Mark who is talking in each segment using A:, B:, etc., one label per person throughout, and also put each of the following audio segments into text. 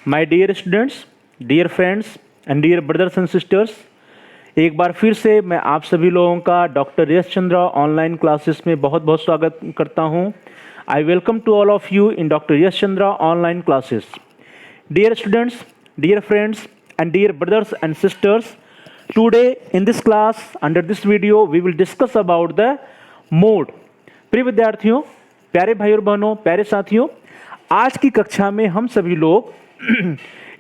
A: My dear students, dear friends and dear brothers and sisters, एक बार फिर से मैं आप सभी लोगों का doctor Yash Chandra online classes में बहुत बहुत स्वागत करता हूं। I welcome to all of you in doctor Yash Chandra online classes. Dear students, dear friends and dear brothers and sisters, today in this class under this video we will discuss about the mode. प्रिय विद्यार्थियों, प्यारे भाई और बहनों, प्यारे साथियों, आज की कक्षा में हम सभी लोग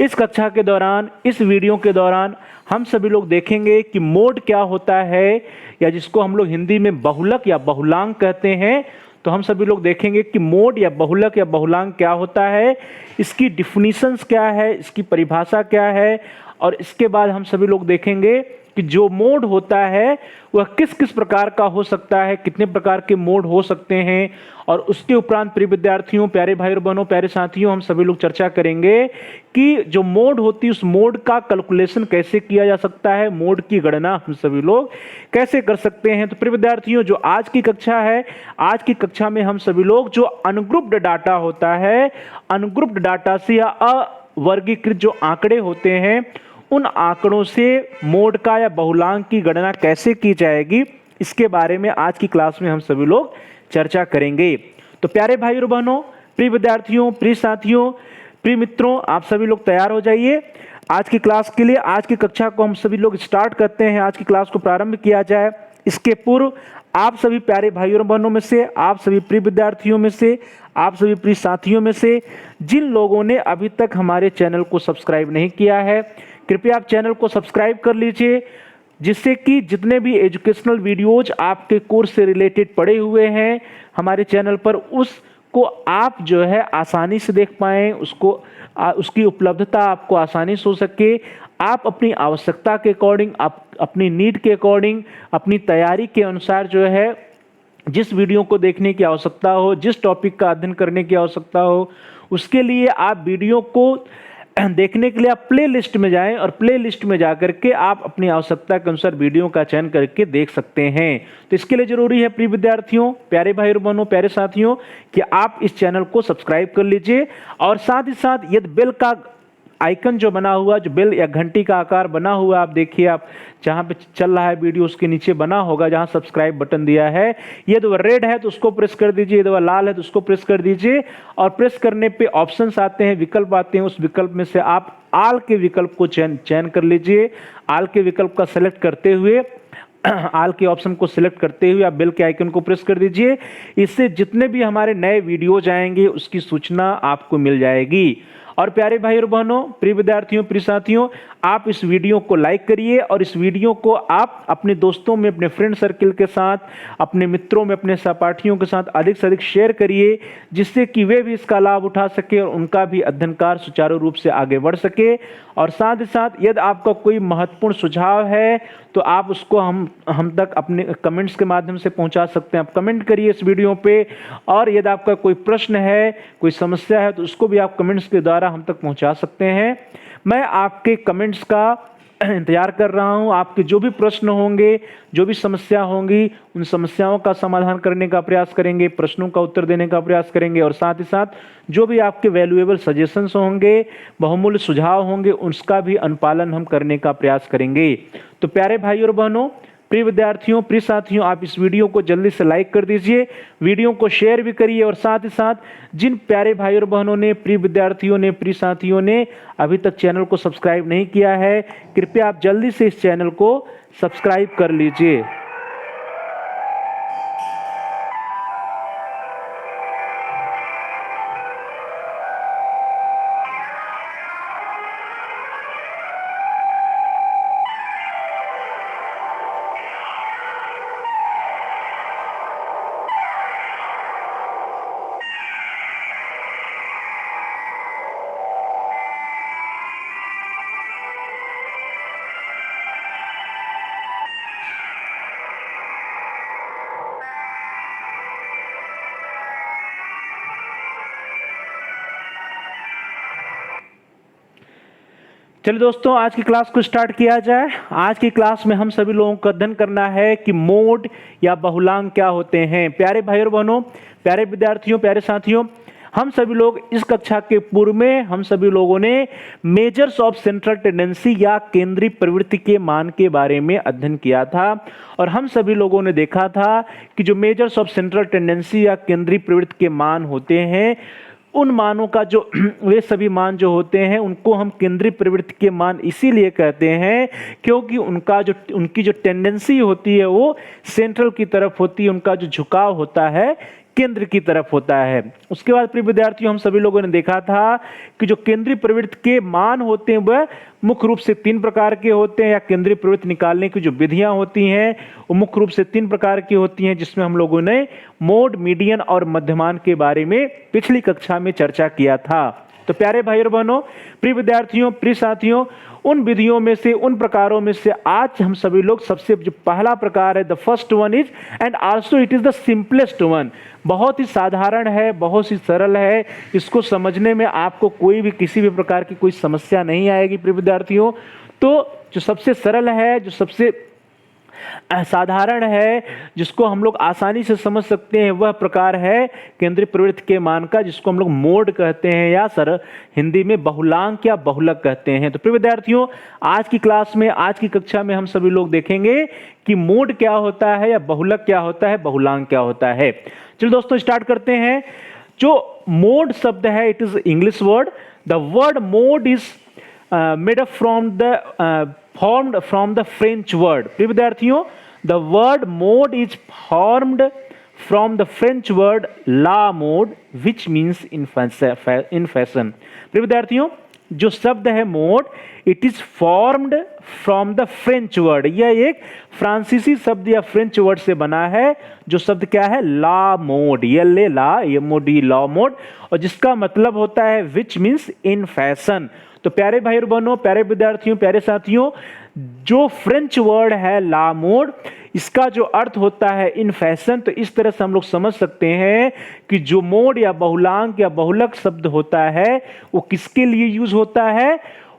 A: इस कक्षा के दौरान, इस वीडियो के दौरान हम सभी लोग देखेंगे कि मोड क्या होता है, या जिसको हम लोग हिंदी में बहुलक या बहुलांक कहते हैं। तो हम सभी लोग देखेंगे कि मोड या बहुलक या बहुलांक क्या होता है, इसकी डिफिनीशंस क्या है, इसकी परिभाषा क्या है, और इसके बाद हम सभी लोग देखेंगे कि जो मोड होता है वह किस किस प्रकार का हो सकता है, कितने प्रकार के मोड हो सकते हैं। और उसके उपरांत प्रिय विद्यार्थियों, प्यारे भाई और बहनों, प्यारे साथियों, हम सभी लोग चर्चा करेंगे कि जो मोड होती है उस मोड का कैलकुलेशन कैसे किया जा सकता है, मोड की गणना हम सभी लोग कैसे कर सकते हैं। तो प्रिय विद्यार्थियों, जो आज की कक्षा है, आज की कक्षा में हम सभी लोग जो अनग्रुप्ड डाटा होता है, अनग्रुप्ड डाटा से या अवर्गीकृत जो आंकड़े होते हैं, उन आंकड़ों से मोड का या बहुलांक की गणना कैसे की जाएगी, इसके बारे में आज की क्लास में हम सभी लोग चर्चा करेंगे। तो प्यारे भाई और बहनों, प्रिय विद्यार्थियों, प्रिय साथियों, प्रिय मित्रों, आप सभी लोग तैयार हो जाइए आज की क्लास के लिए। आज की कक्षा को हम सभी लोग स्टार्ट करते हैं, आज की क्लास को प्रारंभ किया जाए। इसके पूर्व आप सभी प्यारे भाई और बहनों में से, आप सभी प्रिय विद्यार्थियों में से, आप सभी प्रिय साथियों में से जिन लोगों ने अभी तक हमारे चैनल को सब्सक्राइब नहीं किया है, कृपया आप चैनल को सब्सक्राइब कर लीजिए, जिससे कि जितने भी एजुकेशनल वीडियोज आपके कोर्स से रिलेटेड पड़े हुए हैं हमारे चैनल पर, उसको आप जो है आसानी से देख पाएँ, उसकी उपलब्धता आपको आसानी से हो सके। आप अपनी आवश्यकता के अकॉर्डिंग, आप अपनी नीड के अकॉर्डिंग, अपनी तैयारी के अनुसार जो है जिस वीडियो को देखने की आवश्यकता हो, जिस टॉपिक का अध्ययन करने की आवश्यकता हो, उसके लिए आप वीडियो को देखने के लिए आप प्ले लिस्ट में जाएं, और प्ले लिस्ट में जाकर के आप अपनी आवश्यकता के अनुसार वीडियो का चयन करके देख सकते हैं। तो इसके लिए जरूरी है प्रिय विद्यार्थियों, प्यारे भाई और बहनों, प्यारे साथियों, कि आप इस चैनल को सब्सक्राइब कर लीजिए, और साथ ही साथ यदि बेल का आइकन जो बना हुआ, जो बेल या घंटी का आकार बना हुआ, आप देखिए, आप जहां पे चल रहा है वीडियो उसके नीचे बना होगा जहां सब्सक्राइब बटन दिया है, यदि वह रेड है तो उसको प्रेस कर दीजिए, यदि वह लाल है तो उसको प्रेस कर दीजिए। और प्रेस करने पे ऑप्शंस आते हैं, विकल्प आते हैं, उस विकल्प में से आप आल के विकल्प को चयन कर लीजिए। आल के विकल्प का सेलेक्ट करते हुए, आल के ऑप्शन को सिलेक्ट करते हुए आप बेल के आइकन को प्रेस कर दीजिए। इससे जितने भी हमारे नए वीडियोज आएंगे उसकी सूचना आपको मिल जाएगी। और प्यारे भाई और बहनों, प्रिय विद्यार्थियों, प्रिय साथियों, आप इस वीडियो को लाइक करिए, और इस वीडियो को आप अपने दोस्तों में, अपने फ्रेंड सर्किल के साथ, अपने मित्रों में, अपने सहपाठियों के साथ अधिक से अधिक शेयर करिए, जिससे कि वे भी इसका लाभ उठा सके और उनका भी अध्ययन कार्य सुचारू रूप से आगे बढ़ सके। और साथ ही साथ यदि आपका कोई महत्वपूर्ण सुझाव है तो आप उसको हम तक अपने कमेंट्स के माध्यम से पहुंचा सकते हैं। आप कमेंट करिए इस वीडियो पे, और यदि आपका कोई प्रश्न है, कोई समस्या है, तो उसको भी आप कमेंट्स के द्वारा हम तक पहुंचा सकते हैं। मैं आपके कमेंट्स का इंतजार कर रहा हूं। आपके जो भी प्रश्न होंगे, जो भी समस्या होंगी, उन समस्याओं का समाधान करने का प्रयास करेंगे, प्रश्नों का उत्तर देने का प्रयास करेंगे, और साथ ही साथ जो भी आपके वैल्यूएबल सजेशंस होंगे, बहुमूल्य सुझाव होंगे, उसका भी अनुपालन हम करने का प्रयास करेंगे। तो प्यारे भाई और बहनों, प्रिय विद्यार्थियों, प्रिय साथियों, आप इस वीडियो को जल्दी से लाइक कर दीजिए, वीडियो को शेयर भी करिए, और साथ ही साथ जिन प्यारे भाई और बहनों ने, प्रिय विद्यार्थियों ने, प्रिय साथियों ने अभी तक चैनल को सब्सक्राइब नहीं किया है, कृपया आप जल्दी से इस चैनल को सब्सक्राइब कर लीजिए। चलिए दोस्तों, आज की क्लास को स्टार्ट किया जाए। आज की क्लास में हम सभी लोगों को अध्ययन करना है कि मोड या बहुलांक क्या होते हैं। प्यारे भाई और बहनों, प्यारे विद्यार्थियों, प्यारे साथियों, हम सभी लोग इस कक्षा के पूर्व में हम सभी लोगों ने मेजर्स ऑफ सेंट्रल टेंडेंसी या केंद्रीय प्रवृत्ति के मान के बारे में अध्ययन किया था और हम सभी लोगों ने देखा था कि जो मेजर्स ऑफ सेंट्रल टेंडेंसी या केंद्रीय प्रवृत्ति के मान होते हैं, उन मानों का जो वे सभी मान जो होते हैं उनको हम केंद्रीय प्रवृत्ति के मान इसीलिए कहते हैं क्योंकि उनकी जो टेंडेंसी होती है वो सेंट्रल की तरफ होती है, उनका जो झुकाव होता है केंद्र की तरफ होता है। उसके बाद प्रिय विद्यार्थियों, हम सभी लोगों ने देखा था कि जो केंद्रीय प्रवृत्ति के मान होते हैं वह मुख्य रूप से 3 प्रकार के होते हैं, या केंद्रीय प्रवृत्ति निकालने की जो विधियां होती हैं वो मुख्य रूप से 3 प्रकार की होती हैं, जिसमें हम लोगों ने मोड, मीडियन और मध्यमान के बारे में पिछली कक्षा में चर्चा किया था। तो प्यारे भाई और बहनों, प्रिय विद्यार्थियों, प्रिय साथियों, उन विधियों में से, उन प्रकारों में से आज हम सभी लोग सबसे जो पहला प्रकार है, the first one is and also it is the simplest one, बहुत ही साधारण है, बहुत ही सरल है, इसको समझने में आपको कोई भी किसी भी प्रकार की कोई समस्या नहीं आएगी प्रिय विद्यार्थियों। तो जो सबसे सरल है, जो सबसे साधारण है, जिसको हम लोग आसानी से समझ सकते हैं, वह प्रकार है केंद्रीय प्रवृत्ति के मान का, जिसको हम लोग मोड कहते हैं या हिंदी में बहुलांक या बहुलक कहते हैं। तो प्रिय विद्यार्थियों, आज की क्लास में, आज की कक्षा में हम सभी लोग देखेंगे कि मोड क्या होता है या बहुलक क्या होता है, बहुलांक क्या होता है। चलिए दोस्तों स्टार्ट करते हैं। जो मोड शब्द है, it is English word. The word mode is made up formed from the French word. प्रिय विद्यार्थियों, the word mode is formed from the French word la mode, which means in fashion. प्रिय विद्यार्थियों, जो शब्द है mode, it is formed from the French word, यह एक फ्रांसीसी शब्द या फ्रेंच वर्ड से बना है। जो शब्द क्या है, ला मोड, LAMOD, ला मोड, और जिसका मतलब होता है विच मीन्स इन फैशन। तो प्यारे भाई और बहनों, प्यारे विद्यार्थियों, प्यारे साथियों, जो फ्रेंच वर्ड है ला मोड, इसका जो अर्थ होता है इन फैशन, तो इस तरह से हम लोग समझ सकते हैं कि जो मोड या बहुलांक या बहुलक शब्द होता है वो किसके लिए यूज होता है,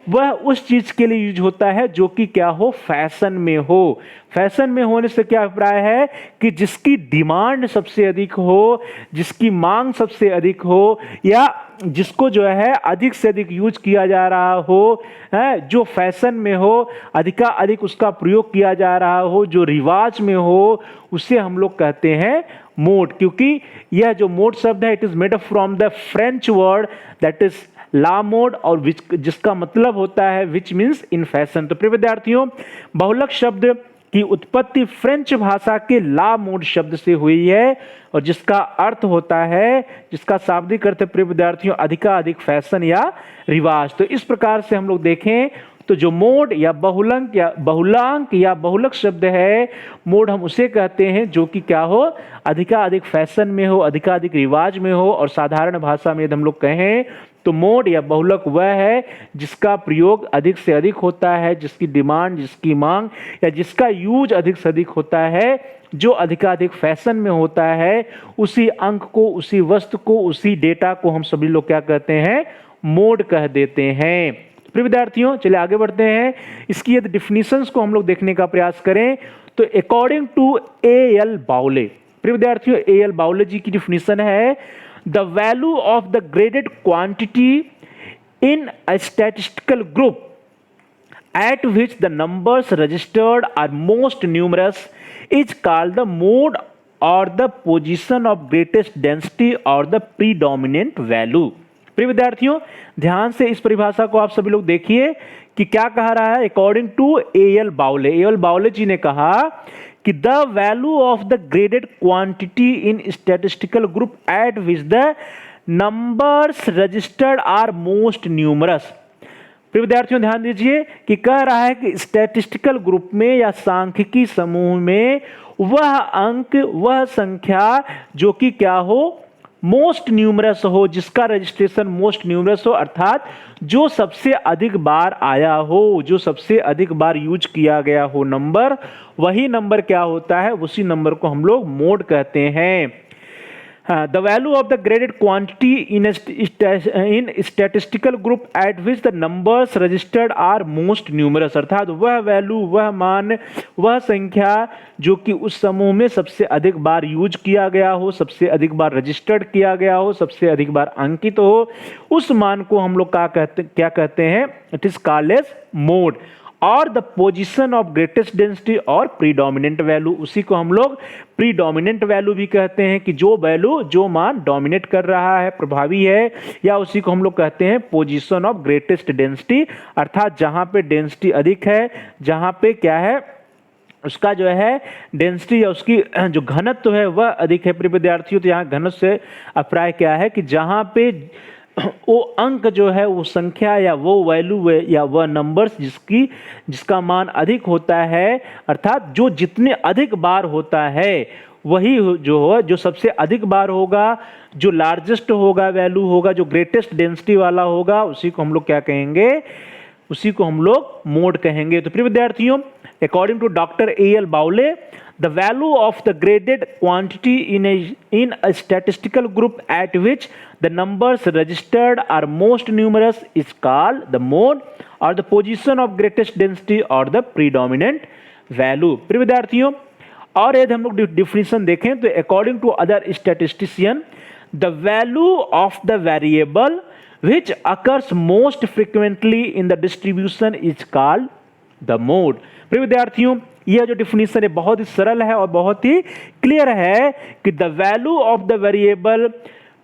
A: वह उस चीज के लिए यूज होता है जो कि क्या हो, फैशन में हो। फैशन में होने से क्या अभिप्राय है कि जिसकी डिमांड सबसे अधिक हो, जिसकी मांग सबसे अधिक हो, या जिसको जो है अधिक से अधिक यूज किया जा रहा हो, जो फैशन में हो, अधिक उसका प्रयोग किया जा रहा हो, जो रिवाज में हो, उसे हम लोग कहते हैं मोड। क्योंकि यह जो मोड शब्द है, it is made from the French word that is la mode, और जिसका मतलब होता है विच मीन्स इन फैशन। तो प्रिय विद्यार्थियों, बहुलक शब्द की उत्पत्ति फ्रेंच भाषा के ला मोड शब्द से हुई है, और जिसका अर्थ होता है, जिसका शाब्दिक अर्थ है प्रिय विद्यार्थियों, अधिक फैशन या रिवाज। तो इस प्रकार से हम लोग देखें तो जो मोड या बहुलांक या बहुलक शब्द है, मोड हम उसे कहते हैं जो कि क्या हो, अधिक फैशन में हो, अधिक रिवाज में हो, और साधारण भाषा में यदि हम लोग कहें तो मोड या बहुलक वह है जिसका प्रयोग अधिक से अधिक होता है, जिसकी डिमांड, जिसकी मांग, या जिसका यूज अधिक से अधिक होता है, जो अधिक फैशन में होता है, उसी अंक को, उसी वस्तु को, उसी डेटा को हम सभी लोग क्या कहते हैं, मोड कह देते हैं। प्रिय विद्यार्थियों, चलिए आगे बढ़ते हैं। इसकी यदि डिफिनीशंस को हम लोग देखने का प्रयास करें तो अकॉर्डिंग टू A.L. बाउले, प्रिय विद्यार्थियों, A.L. बाउले जी की डिफिनीशन है, the value of the graded quantity in a statistical group at which the numbers registered are most numerous is called the mode or the position of greatest density or the predominant value। प्रिय विद्यार्थियों, ध्यान से इस परिभाषा को आप सभी लोग देखिए कि क्या कह रहा है। According to A.L. Bowley ji ने कहा कि the value of the graded quantity in statistical group at which the numbers registered are most numerous. प्रिय विद्यार्थियों, ध्यान दीजिए कि कह रहा है कि स्टैटिस्टिकल ग्रुप में या सांख्यिकी समूह में वह अंक, वह संख्या जो कि क्या हो, मोस्ट न्यूमरस हो, जिसका रजिस्ट्रेशन मोस्ट न्यूमरस हो, अर्थात जो सबसे अधिक बार आया हो, जो सबसे अधिक बार यूज किया गया हो नंबर, वही नंबर क्या होता है, उसी नंबर को हम लोग मोड कहते हैं। The value of the graded quantity in statistical group at which the numbers registered are most numerous, अर्थात वह वैल्यू, वह मान, वह संख्या जो कि उस समूह में सबसे अधिक बार यूज किया गया हो, सबसे अधिक बार रजिस्टर्ड किया गया हो, सबसे अधिक बार अंकित हो, उस मान को हम लोग क्या कहते हैं? It is called as mode. और the position of greatest density और प्रीडोमिनेंट वैल्यू, उसी को हम लोग प्रीडोमिनेंट वैल्यू भी कहते हैं कि जो वैल्यू, जो मान डोमिनेट कर रहा है, प्रभावी है, या उसी को हम लोग कहते हैं पोजीशन ऑफ ग्रेटेस्ट डेंसिटी, अर्थात जहां पे डेंसिटी अधिक है, जहां पे क्या है, उसका जो है डेंसिटी या उसकी जो घनत्व है वह अधिक है। प्रिय विद्यार्थियों, तो यहाँ घनत्व से अभिप्राय क्या है कि जहां पे वो अंक जो है, वो संख्या या वो वैल्यू या वह नंबर्स जिसका मान अधिक होता है, अर्थात जो जितने अधिक बार होता है वही जो सबसे अधिक बार होगा, जो लार्जेस्ट होगा, वैल्यू होगा, जो ग्रेटेस्ट डेंसिटी वाला होगा, उसी को हम लोग क्या कहेंगे? उसी को हम लोग मोड कहेंगे। तो प्रिय विद्यार्थियों, अकॉर्डिंग टू डॉक्टर A.L. बाउले, the value of the graded quantity in a statistical group at which the numbers registered are most numerous is called the mode or the position of greatest density or the predominant value। प्रिय विद्यार्थियों, और यदि हम लोग definition देखें तो according to other statistician, the value of the variable which occurs most frequently in the distribution is called the mode। प्रिय विद्यार्थियों, यह जो डिफिनेशन है बहुत ही सरल है और बहुत ही क्लियर है कि the value of the variable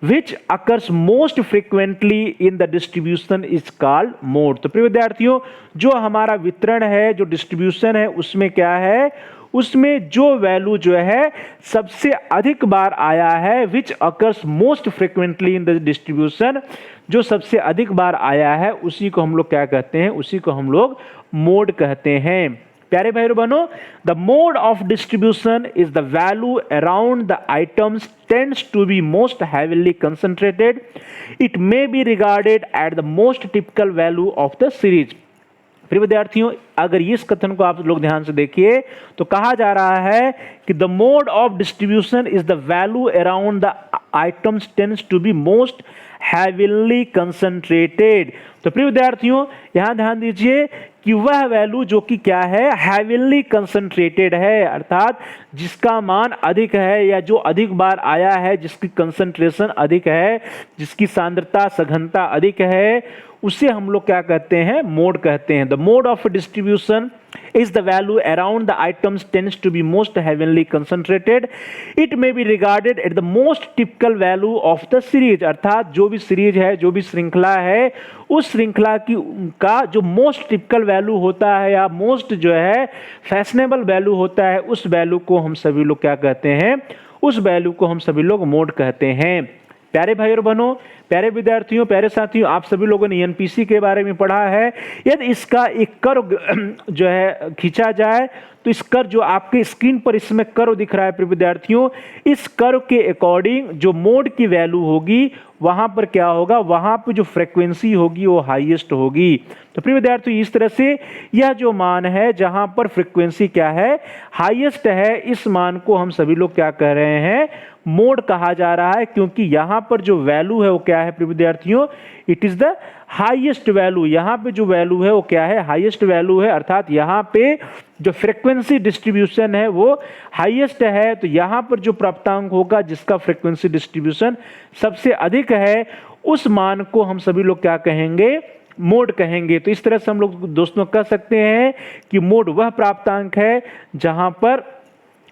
A: which occurs most frequently in the distribution is called mode। तो प्रिय विद्यार्थियों, जो हमारा वितरण है, जो डिस्ट्रीब्यूशन है, उसमें क्या है? उसमें जो वैल्यू जो है सबसे अधिक बार आया है, which occurs most frequently in the distribution, जो सबसे अधिक बार आया है, उसी को हम लोग क्या कहते हैं? उसी को हम लोग मोड कहते हैं। प्यारे भाई बहनों, the mode of distribution is the value around the items tends to be most heavily concentrated. It may be regarded at the most typical value of the series. प्रिय विद्यार्थियों, अगर इस कथन को आप लोग ध्यान से देखिए तो कहा जा रहा है कि the mode of distribution is the value around the items tends to be most heavily concentrated. तो प्रिय विद्यार्थियों, यहां ध्यान दीजिए कि वह वैल्यू जो कि क्या है? हैवीली कंसंट्रेटेड है, अर्थात जिसका मान अधिक है या जो अधिक बार आया है, जिसकी कंसंट्रेशन अधिक है, जिसकी सांद्रता, सघनता अधिक है, उसे हम लोग क्या कहते हैं? मोड कहते हैं। The mode of distribution is the value around the items tends to be most heavily concentrated. It may be regarded as the most typical value of the series, अर्थात जो भी सीरीज है, जो भी श्रृंखला है, उस श्रृंखला की का जो मोस्ट टिपिकल वैल्यू होता है या मोस्ट जो है फैशनेबल वैल्यू होता है, उस वैल्यू को हम सभी लोग क्या कहते हैं? उस वैल्यू को हम सभी लोग मोड कहते हैं। प्यारे भाई और बहनों, प्यारे विद्यार्थियों, प्यारे साथियों, आप सभी लोगों ने एनपीसी के बारे में पढ़ा है। यदि इसका एक कर्व जो है खींचा जाए तो इस कर्व जो आपके स्क्रीन पर इसमें कर्व दिख रहा है प्रिय विद्यार्थियों, इस कर्व के अकॉर्डिंग जो मोड की वैल्यू होगी वहां पर क्या होगा? वहां पर जो फ्रीक्वेंसी होगी वो हाईएस्ट होगी। तो प्रिय विद्यार्थियों, इस तरह से यह जो मान है जहां पर फ्रीक्वेंसी क्या है? हाईएस्ट है, इस मान को हम सभी लोग क्या कह रहे हैं? मोड कहा जा रहा है, क्योंकि यहां पर जो वैल्यू है वो क्या है प्रिय विद्यार्थियों? It is the highest value. यहाँ पे जो वैल्यू है वो क्या है? हाईएस्ट वैल्यू है, अर्थात यहाँ पे जो फ्रीक्वेंसी डिस्ट्रीब्यूशन है वो हाईएस्ट है। तो यहाँ पर जो प्राप्तांक होगा जिसका फ्रीक्वेंसी डिस्ट्रीब्यूशन सबसे अधिक है, उस मान को हम सभी लोग क्या कहेंगे? मोड कहेंगे। तो इस तरह से हम लोग दोस्तों कह सकते हैं कि मोड वह प्राप्तांक है जहां पर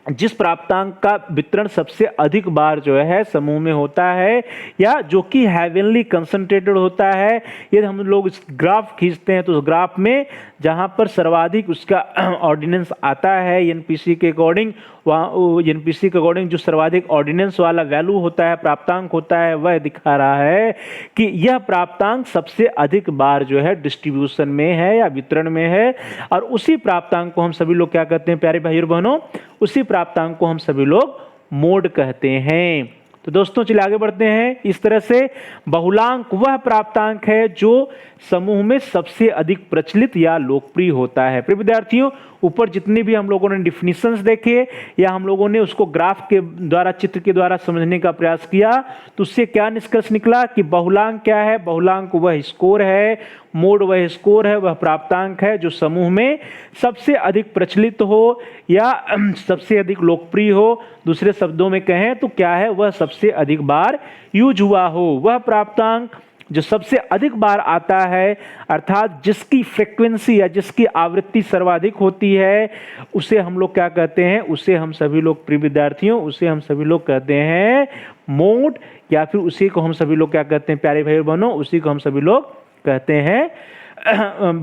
A: जिस प्राप्तांक का वितरण सबसे अधिक बार जो है समूह में होता है या जो कि हैवीली कंसंट्रेटेड होता है। यदि हम लोग इस ग्राफ खींचते हैं तो उस ग्राफ में जहां पर सर्वाधिक उसका ऑर्डिनेंस आता है एनपीसी के अकॉर्डिंग, वहाँ एनपीसी के अकॉर्डिंग जो सर्वाधिक ऑर्डिनेंस वाला वैल्यू होता है, प्राप्तांक होता है, वह दिखा रहा है कि यह प्राप्तांक सबसे अधिक बार जो है डिस्ट्रीब्यूशन में है या वितरण में है। और उसी प्राप्तांक को हम सभी लोग क्या कहते हैं प्यारे भाई और बहनों? उसी प्राप्तांक को हम सभी लोग मोड कहते हैं। तो दोस्तों चलिए आगे बढ़ते हैं। इस तरह से बहुलांक वह प्राप्तांक है जो समूह में सबसे अधिक प्रचलित या लोकप्रिय होता है। प्रिय विद्यार्थियों, ऊपर जितनी भी हम लोगों ने डिफिनीशंस देखे या हम लोगों ने उसको ग्राफ के द्वारा, चित्र के द्वारा समझने का प्रयास किया, तो उससे क्या निष्कर्ष निकला कि बहुलांक क्या है? बहुलांक वह स्कोर है, मोड वह स्कोर है, वह प्राप्तांक है जो समूह में सबसे अधिक प्रचलित हो या सबसे अधिक लोकप्रिय हो। दूसरे शब्दों में कहें तो क्या है? वह सबसे अधिक बार यूज हुआ हो। वह प्राप्तांक जो सबसे अधिक बार आता है, अर्थात जिसकी फ्रीक्वेंसी या जिसकी आवृत्ति सर्वाधिक होती है, उसे हम लोग क्या कहते हैं? उसे हम सभी लोग, प्रिय विद्यार्थियों, उसे हम सभी लोग कहते हैं मोड, या फिर उसी को हम सभी लोग क्या कहते हैं प्यारे भाई बहनों? उसी को हम सभी लोग कहते हैं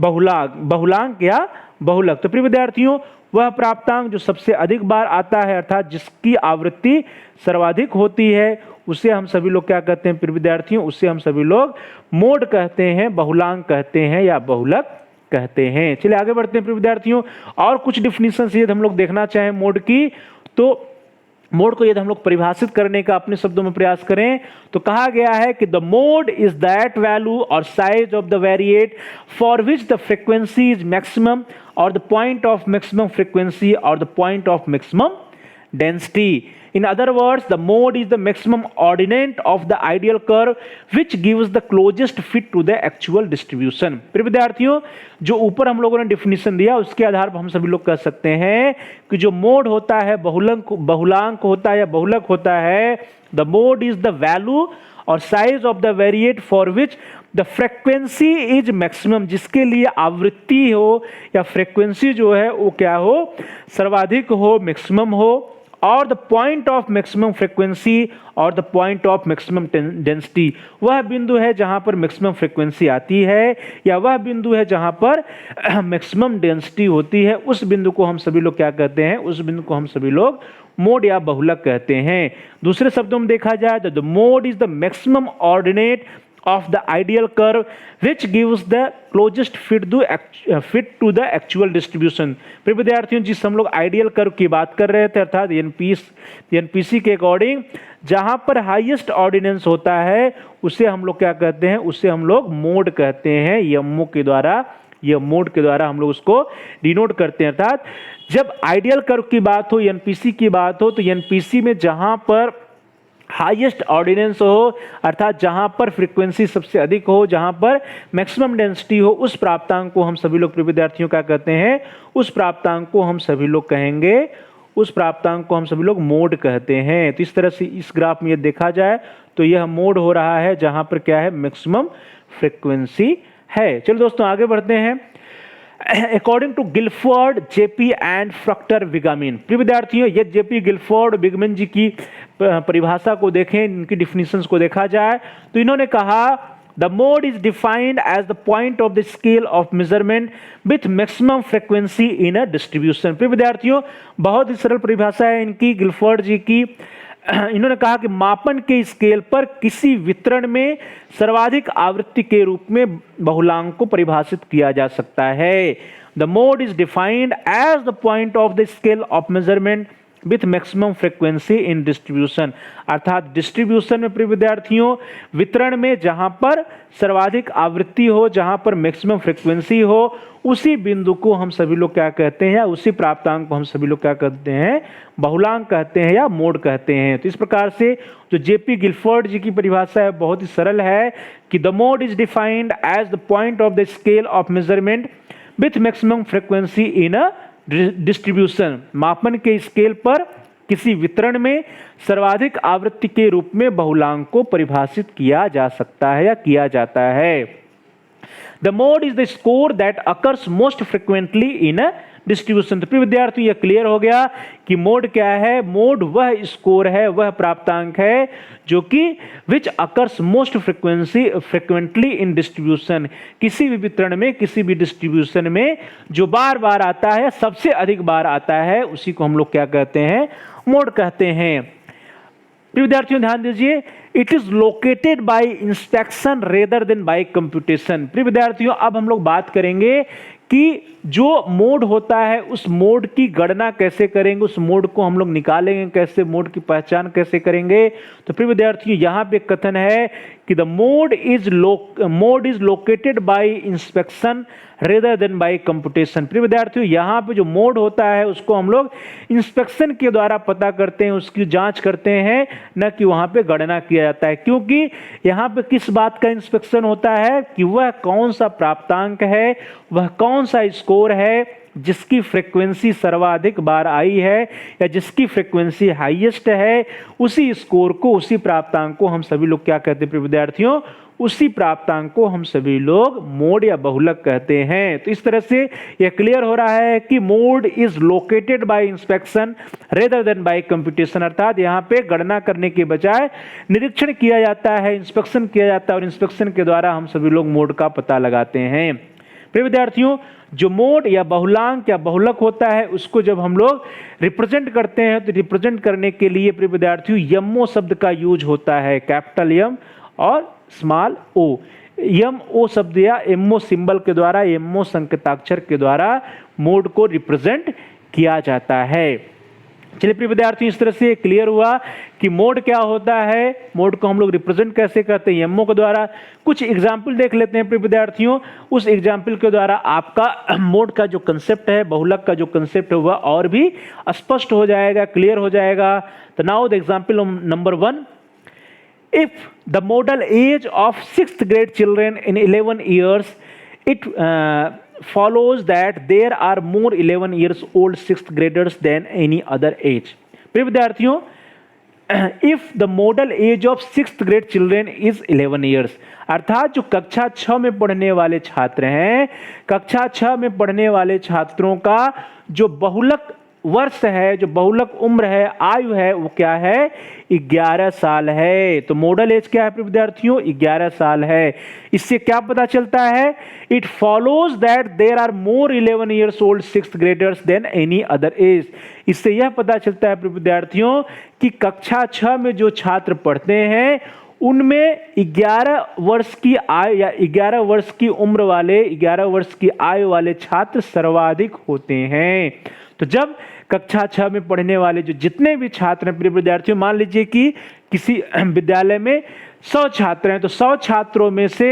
A: बहुलांक, बहुलांक या बहुलक। तो प्रिय विद्यार्थियों, वह प्राप्तांक जो सबसे अधिक बार आता है, अर्थात जिसकी आवृत्ति सर्वाधिक होती है, उसे हम सभी लोग क्या कहते हैं प्रिय विद्यार्थियों? उसे हम सभी लोग मोड कहते हैं, बहुलांक कहते हैं या बहुलक कहते हैं। चलिए आगे बढ़ते हैं प्रिय विद्यार्थियों। और कुछ डिफिनीशन यदि हम लोग देखना चाहें मोड की, तो मोड को यदि हम लोग परिभाषित करने का अपने शब्दों में प्रयास करें तो कहा गया है कि the mode is that value और size of the variate for which the frequency is maximum और the point of maximum frequency और the point of maximum density. In other words, the mode is the maximum ordinate of the ideal curve which gives the closest fit to the actual distribution. प्रिय विद्यार्थियों, जो ऊपर हम लोगों ने definition दिया उसके आधार पर हम सभी लोग कह सकते हैं कि जो मोड होता है, बहुलांक होता है या बहुलक होता है, the mode is the value और size of the variate for which the frequency is maximum, जिसके लिए आवृत्ति हो या फ्रीक्वेंसी जो है वो क्या हो? सर्वाधिक हो, मैक्सिमम हो, और the point of maximum frequency और the point of maximum density, वह बिंदु है जहां पर मैक्सिमम फ्रीक्वेंसी आती है या वह बिंदु है जहां पर मैक्सिमम डेंसिटी होती है। उस बिंदु को हम सभी लोग क्या कहते हैं? उस बिंदु को हम सभी लोग मोड या बहुलक कहते हैं। दूसरे शब्दों में देखा जाए तो the mode is the maximum ordinate of the ideal curve which gives the closest fit to the actual distribution. प्रिय विद्यार्थियों, जिस हम लोग आइडियल कर्व की बात कर रहे थे, अर्थात एनपीसी के अकॉर्डिंग जहां पर हाईएस्ट ऑर्डिनेंस होता है, उसे हम लोग क्या कहते हैं? उसे हम लोग मोड कहते हैं। यमो के द्वारा, यह मोड के द्वारा हम लोग उसको डिनोट करते हैं। अर्थात जब आइडियल कर्व की बात हो, एनपीसी की बात हो, तो एनपीसी में जहां पर हाईएस्ट ऑर्डिनेंस हो, अर्थात जहां पर फ्रीक्वेंसी सबसे अधिक हो, जहां पर मैक्सिमम डेंसिटी हो, उस प्राप्तांक को हम सभी लोग प्रिय विद्यार्थियों क्या कहते हैं? उस प्राप्तांक को हम सभी लोग कहेंगे, उस प्राप्तांक को हम सभी लोग मोड कहते हैं। तो इस तरह से इस ग्राफ में ये देखा जाए तो यह मोड हो रहा है जहां पर क्या है? मैक्सिमम फ्रीक्वेंसी है। चलो दोस्तों आगे बढ़ते हैं। According to Guilford, JP and Fruchter विगामिन, प्रिय विद्यार्थियों, ये जेपी गिलफोर्ड विगमन जी की परिभाषा को देखें, इनकी डिफिनीशंस को देखा जाए तो इन्होंने कहा the mode is defined as the point of the scale of measurement with maximum frequency in a distribution. प्रिय विद्यार्थियों, बहुत ही सरल परिभाषा है इनकी, गिलफोर्ड जी की। इन्होंने कहा कि मापन के स्केल पर किसी वितरण में सर्वाधिक आवृत्ति के रूप में बहुलांक को परिभाषित किया जा सकता है। The mode is defined as the point of the scale of measurement with maximum frequency in distribution, अर्थात डिस्ट्रीब्यूशन में प्रिय विद्यार्थियों वितरण में जहां पर सर्वाधिक आवृत्ति हो, जहां पर मैक्सिमम फ्रीक्वेंसी हो, उसी बिंदु को हम सभी लोग क्या कहते हैं? उसी प्राप्तांक को हम सभी लोग क्या कहते हैं? बहुलांक कहते हैं या मोड कहते हैं। तो इस प्रकार से जो जेपी गिलफोर्ड जी की परिभाषा है बहुत ही सरल है कि the mode is defined as the point of the scale of measurement with maximum frequency in a distribution, मापन के स्केल पर किसी वितरण में सर्वाधिक आवृत्ति के रूप में बहुलांक को परिभाषित किया जा सकता है या किया जाता है। The mode is the score that occurs most frequently in a distribution. तो प्रिय विद्यार्थी ये क्लियर हो गया कि मोड क्या है? मोड वह स्कोर है, वह प्राप्तांक है जो कि which occurs most frequently in distribution, किसी भी वितरण में, किसी भी डिस्ट्रीब्यूशन में जो बार बार आता है, सबसे अधिक बार आता है, उसी को हम लोग क्या कहते हैं? मोड कहते हैं। प्रिय विद्यार्थियों ध्यान दीजिए, it is located by inspection rather than by computation. प्रिय विद्यार्थियों अब हम लोग बात करेंगे कि जो मोड होता है उस मोड की गणना कैसे करेंगे, उस मोड को हम लोग निकालेंगे कैसे, मोड की पहचान कैसे करेंगे। तो प्रिय विद्यार्थियों यहाँ पे कथन है कि the mode is located by inspection rather than by computation. प्रिय विद्यार्थियों यहाँ पे जो मोड होता है उसको हम लोग इंस्पेक्शन के द्वारा पता करते हैं, उसकी जांच करते हैं, न कि वहां पे गणना किया जाता है। क्योंकि यहाँ पे किस बात का इंस्पेक्शन होता है कि वह कौन सा प्राप्तांक है, वह कौन सा स्कोर है जिसकी फ्रीक्वेंसी सर्वाधिक बार आई है या जिसकी फ्रीक्वेंसी हाईएस्ट है, उसी स्कोर को, उसी प्राप्तांक को हम सभी लोग क्या कहते हैं प्रिय विद्यार्थियों, उसी प्राप्तांक को हम सभी लोग मोड या बहुलक कहते हैं। तो इस तरह से यह क्लियर हो रहा है कि mode is located by inspection rather than by computation, अर्थात यहाँ पे गणना करने के बजाय निरीक्षण किया जाता है, इंस्पेक्शन किया जाता है और इंस्पेक्शन के द्वारा हम सभी लोग मोड का पता लगाते हैं। प्रिय विद्यार्थियों जो मोड या बहुलांक या बहुलक होता है उसको जब हम लोग रिप्रेजेंट करते हैं तो रिप्रेजेंट करने के लिए प्रिय विद्यार्थियों यमो शब्द का यूज होता है, कैपिटल यम और स्मॉल ओ। यम ओ शब्द या एमओ सिंबल के द्वारा, एमओ संकेताक्षर के द्वारा मोड को रिप्रेजेंट किया जाता है। चलिए प्रिय विद्यार्थियों इस तरह से क्लियर हुआ कि मोड क्या होता है, मोड को हम लोग रिप्रेजेंट कैसे करते हैं एमओ के द्वारा। कुछ एग्जाम्पल देख लेते हैं प्रिय विद्यार्थियों, उस एग्जाम्पल के द्वारा आपका मोड का जो कंसेप्ट है, बहुलक का जो कंसेप्ट है वह और भी स्पष्ट हो जाएगा, क्लियर हो जाएगा। तो now the example number 1, if the modal age of 6th grade children in 11 years, it follows that there are more 11 years old 6th graders than any other age। प्रिय विद्यार्थियों if the modal age of 6th grade children is 11 years, अर्थात जो कक्षा 6 में पढ़ने वाले छात्र हैं, कक्षा 6 में पढ़ने वाले छात्रों का जो बहुलक वर्ष है, जो बहुलक उम्र है, आयु है, वो क्या है, 11 साल है। तो मॉडल एज क्या है प्रिय विद्यार्थियों, 11 साल है। इससे क्या पता चलता है, it follows that there are more 11 years old 6th graders than any other age. इससे यह पता चलता है प्रिय विद्यार्थियों कि कक्षा 6 में जो छात्र पढ़ते हैं उनमें 11 वर्ष की आयु या 11 वर्ष की उम्र वाले, 11 वर्ष की आयु वाले छात्र सर्वाधिक होते हैं। तो जब कक्षा 6 में पढ़ने वाले जो जितने भी छात्र हैं प्रिय विद्यार्थियों, मान लीजिए कि किसी विद्यालय में 100 छात्र हैं, तो 100 छात्रों में से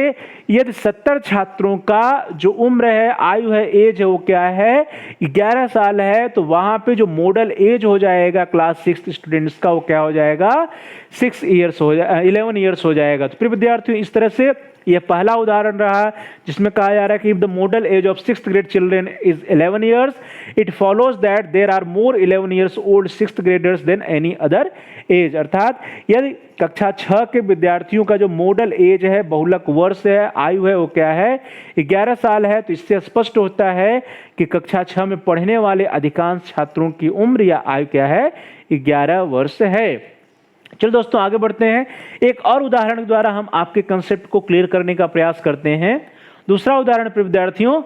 A: यदि 70 छात्रों का जो उम्र है, आयु है, एज है, वो क्या है, 11 साल है, तो वहां पे जो मॉडल एज हो जाएगा क्लास 6 स्टूडेंट्स का, वो क्या हो जाएगा, 11 ईयर्स हो जाएगा। तो प्रिय विद्यार्थियों इस तरह से यह पहला उदाहरण रहा जिसमें कहा जा रहा है कि if the modal age of 6th grade children is 11 years, it follows that there are more 11 years old 6th graders than any other age. अर्थात यदि कक्षा 6 के विद्यार्थियों का जो मॉडल एज है, बहुलक वर्ष है, आयु है, वो क्या है, 11 साल है। तो इससे स्पष्ट होता है कि कक्षा 6 में पढ़ने वाले अधिकांश छात्रों की उम्र या आयु क्या है, 11 वर्ष है। चलो दोस्तों आगे बढ़ते हैं, एक और उदाहरण के द्वारा हम आपके कंसेप्ट को क्लियर करने का प्रयास करते हैं। दूसरा उदाहरण प्रिय विद्यार्थियों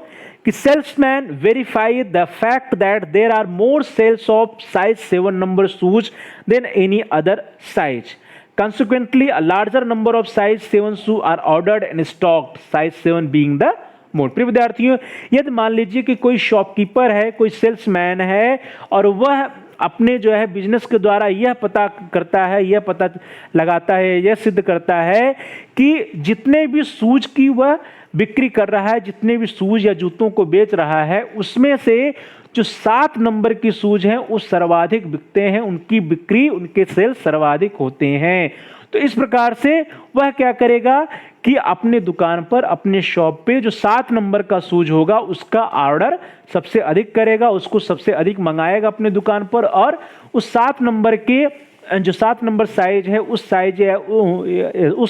A: कि salesman verify the fact that there are more sales of size 7 number shoes than any other size. Consequently, a larger number of size 7 shoes are ordered and stocked, size 7 being the mode. प्रिय विद्यार्थियों यदि मान लीजिए कि कोई shopkeeper है, कोई salesman है और वह अपने जो है बिजनेस के द्वारा यह पता करता है, यह पता लगाता है, यह सिद्ध करता है कि जितने भी शूज की वह बिक्री कर रहा है, जितने भी शूज या जूतों को बेच रहा है, उसमें से जो 7 नंबर की शूज हैं वो सर्वाधिक बिकते हैं, उनकी बिक्री, उनके सेल सर्वाधिक होते हैं। तो इस प्रकार से वह क्या करेगा कि अपने दुकान पर, अपने शॉप पे जो 7 नंबर का शूज होगा उसका ऑर्डर सबसे अधिक करेगा, उसको सबसे अधिक मंगाएगा अपने दुकान पर और उस 7 नंबर के जो 7 नंबर साइज है उस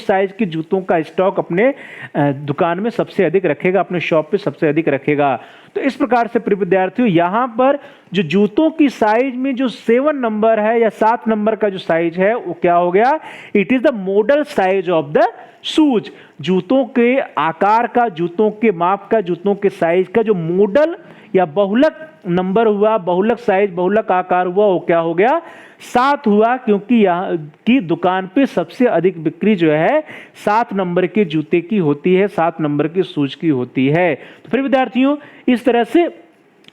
A: साइज के जूतों का स्टॉक अपने दुकान में सबसे अधिक रखेगा, अपने शॉप पे सबसे अधिक रखेगा। तो इस प्रकार से प्रिय विद्यार्थियों यहाँ पर जो जूतों की साइज में जो 7 नंबर है या 7 नंबर का जो साइज है वो क्या हो गया, it is the model size of the shoes. जूतों के आकार का, जूतों के माप का, जूतों के साइज का जो मॉडल या बहुलक नंबर हुआ, बहुलक साइज, बहुलक आकार हुआ, वो क्या हो गया, 7 हुआ, क्योंकि यहाँ की दुकान पे सबसे अधिक बिक्री जो है 7 नंबर के जूते की होती है, 7 नंबर के शूज की होती है। तो फिर विद्यार्थियों इस तरह से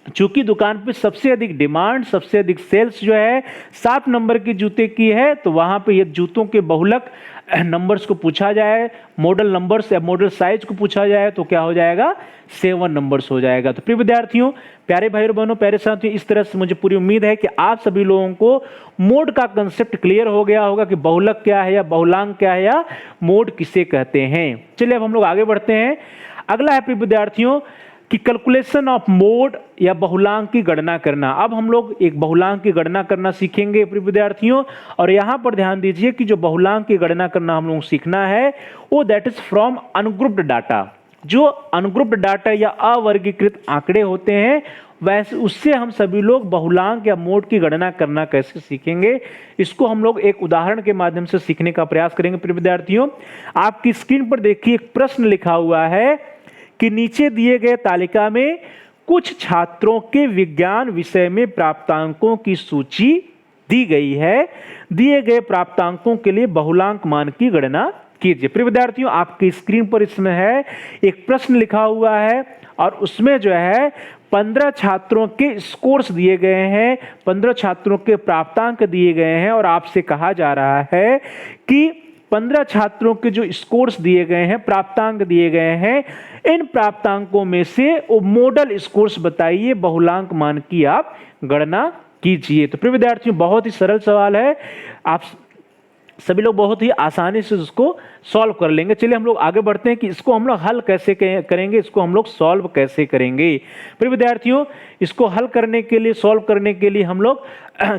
A: चूंकि दुकान पे सबसे अधिक डिमांड, सबसे अधिक सेल्स जो है 7 नंबर के जूते की है, तो वहां पे ये जूतों के बहुलक नंबर्स को पूछा जाए, मॉडल नंबर्स या मॉडल साइज को पूछा जाए तो क्या हो जाएगा, 7 नंबर्स हो जाएगा। तो प्रिय विद्यार्थियों, प्यारे भाई और बहनों, प्यारे साथियों, इस तरह से मुझे पूरी उम्मीद है कि आप सभी लोगों को मोड का कंसेप्ट क्लियर हो गया होगा कि बहुलक क्या है या बहुलांक क्या है या मोड किसे कहते हैं। चलिए अब हम लोग आगे बढ़ते हैं। अगला है प्रिय विद्यार्थियों कि कैलकुलेशन ऑफ मोड या बहुलांक की गणना करना। अब हम लोग एक बहुलांक की गणना करना सीखेंगे प्रिय विद्यार्थियों, और यहां पर ध्यान दीजिए कि जो बहुलांक की गणना करना हम लोग सीखना है वो that is from ungrouped data. जो अनग्रुप्ड डाटा या अवर्गीकृत आंकड़े होते हैं, वैसे उससे हम सभी लोग बहुलांक या मोड की गणना करना कैसे सीखेंगे, इसको हम लोग एक उदाहरण के माध्यम से सीखने का प्रयास करेंगे। प्रिय विद्यार्थियों, आपकी स्क्रीन पर देखिए एक प्रश्न लिखा हुआ है कि नीचे दिए गए तालिका में कुछ छात्रों के विज्ञान विषय में प्राप्तांकों की सूची दी गई है, दिए गए प्राप्तांकों के लिए बहुलांक मान की गणना कीजिए। प्रिय विद्यार्थियों, आपकी स्क्रीन पर इसमें है एक प्रश्न लिखा हुआ है और उसमें जो है 15 छात्रों के स्कोर्स दिए गए हैं, 15 छात्रों के प्राप्तांक दिए गए हैं और आपसे कहा जा रहा है कि 15 छात्रों के जो स्कोर्स दिए गए हैं, प्राप्तांक दिए गए हैं, इन प्राप्तांकों में से वो मॉडल स्कोर्स बताइए, बहुलांक मान की आप गणना कीजिए। तो प्रिय विद्यार्थियों, बहुत ही सरल सवाल है, आप सभी लोग बहुत ही आसानी से उसको सॉल्व कर लेंगे। चलिए हम लोग आगे बढ़ते हैं कि इसको हम लोग हल कैसे करेंगे, इसको हम लोग सॉल्व कैसे करेंगे। प्रिय विद्यार्थियों, इसको हल करने के लिए, सॉल्व करने के लिए हम लोग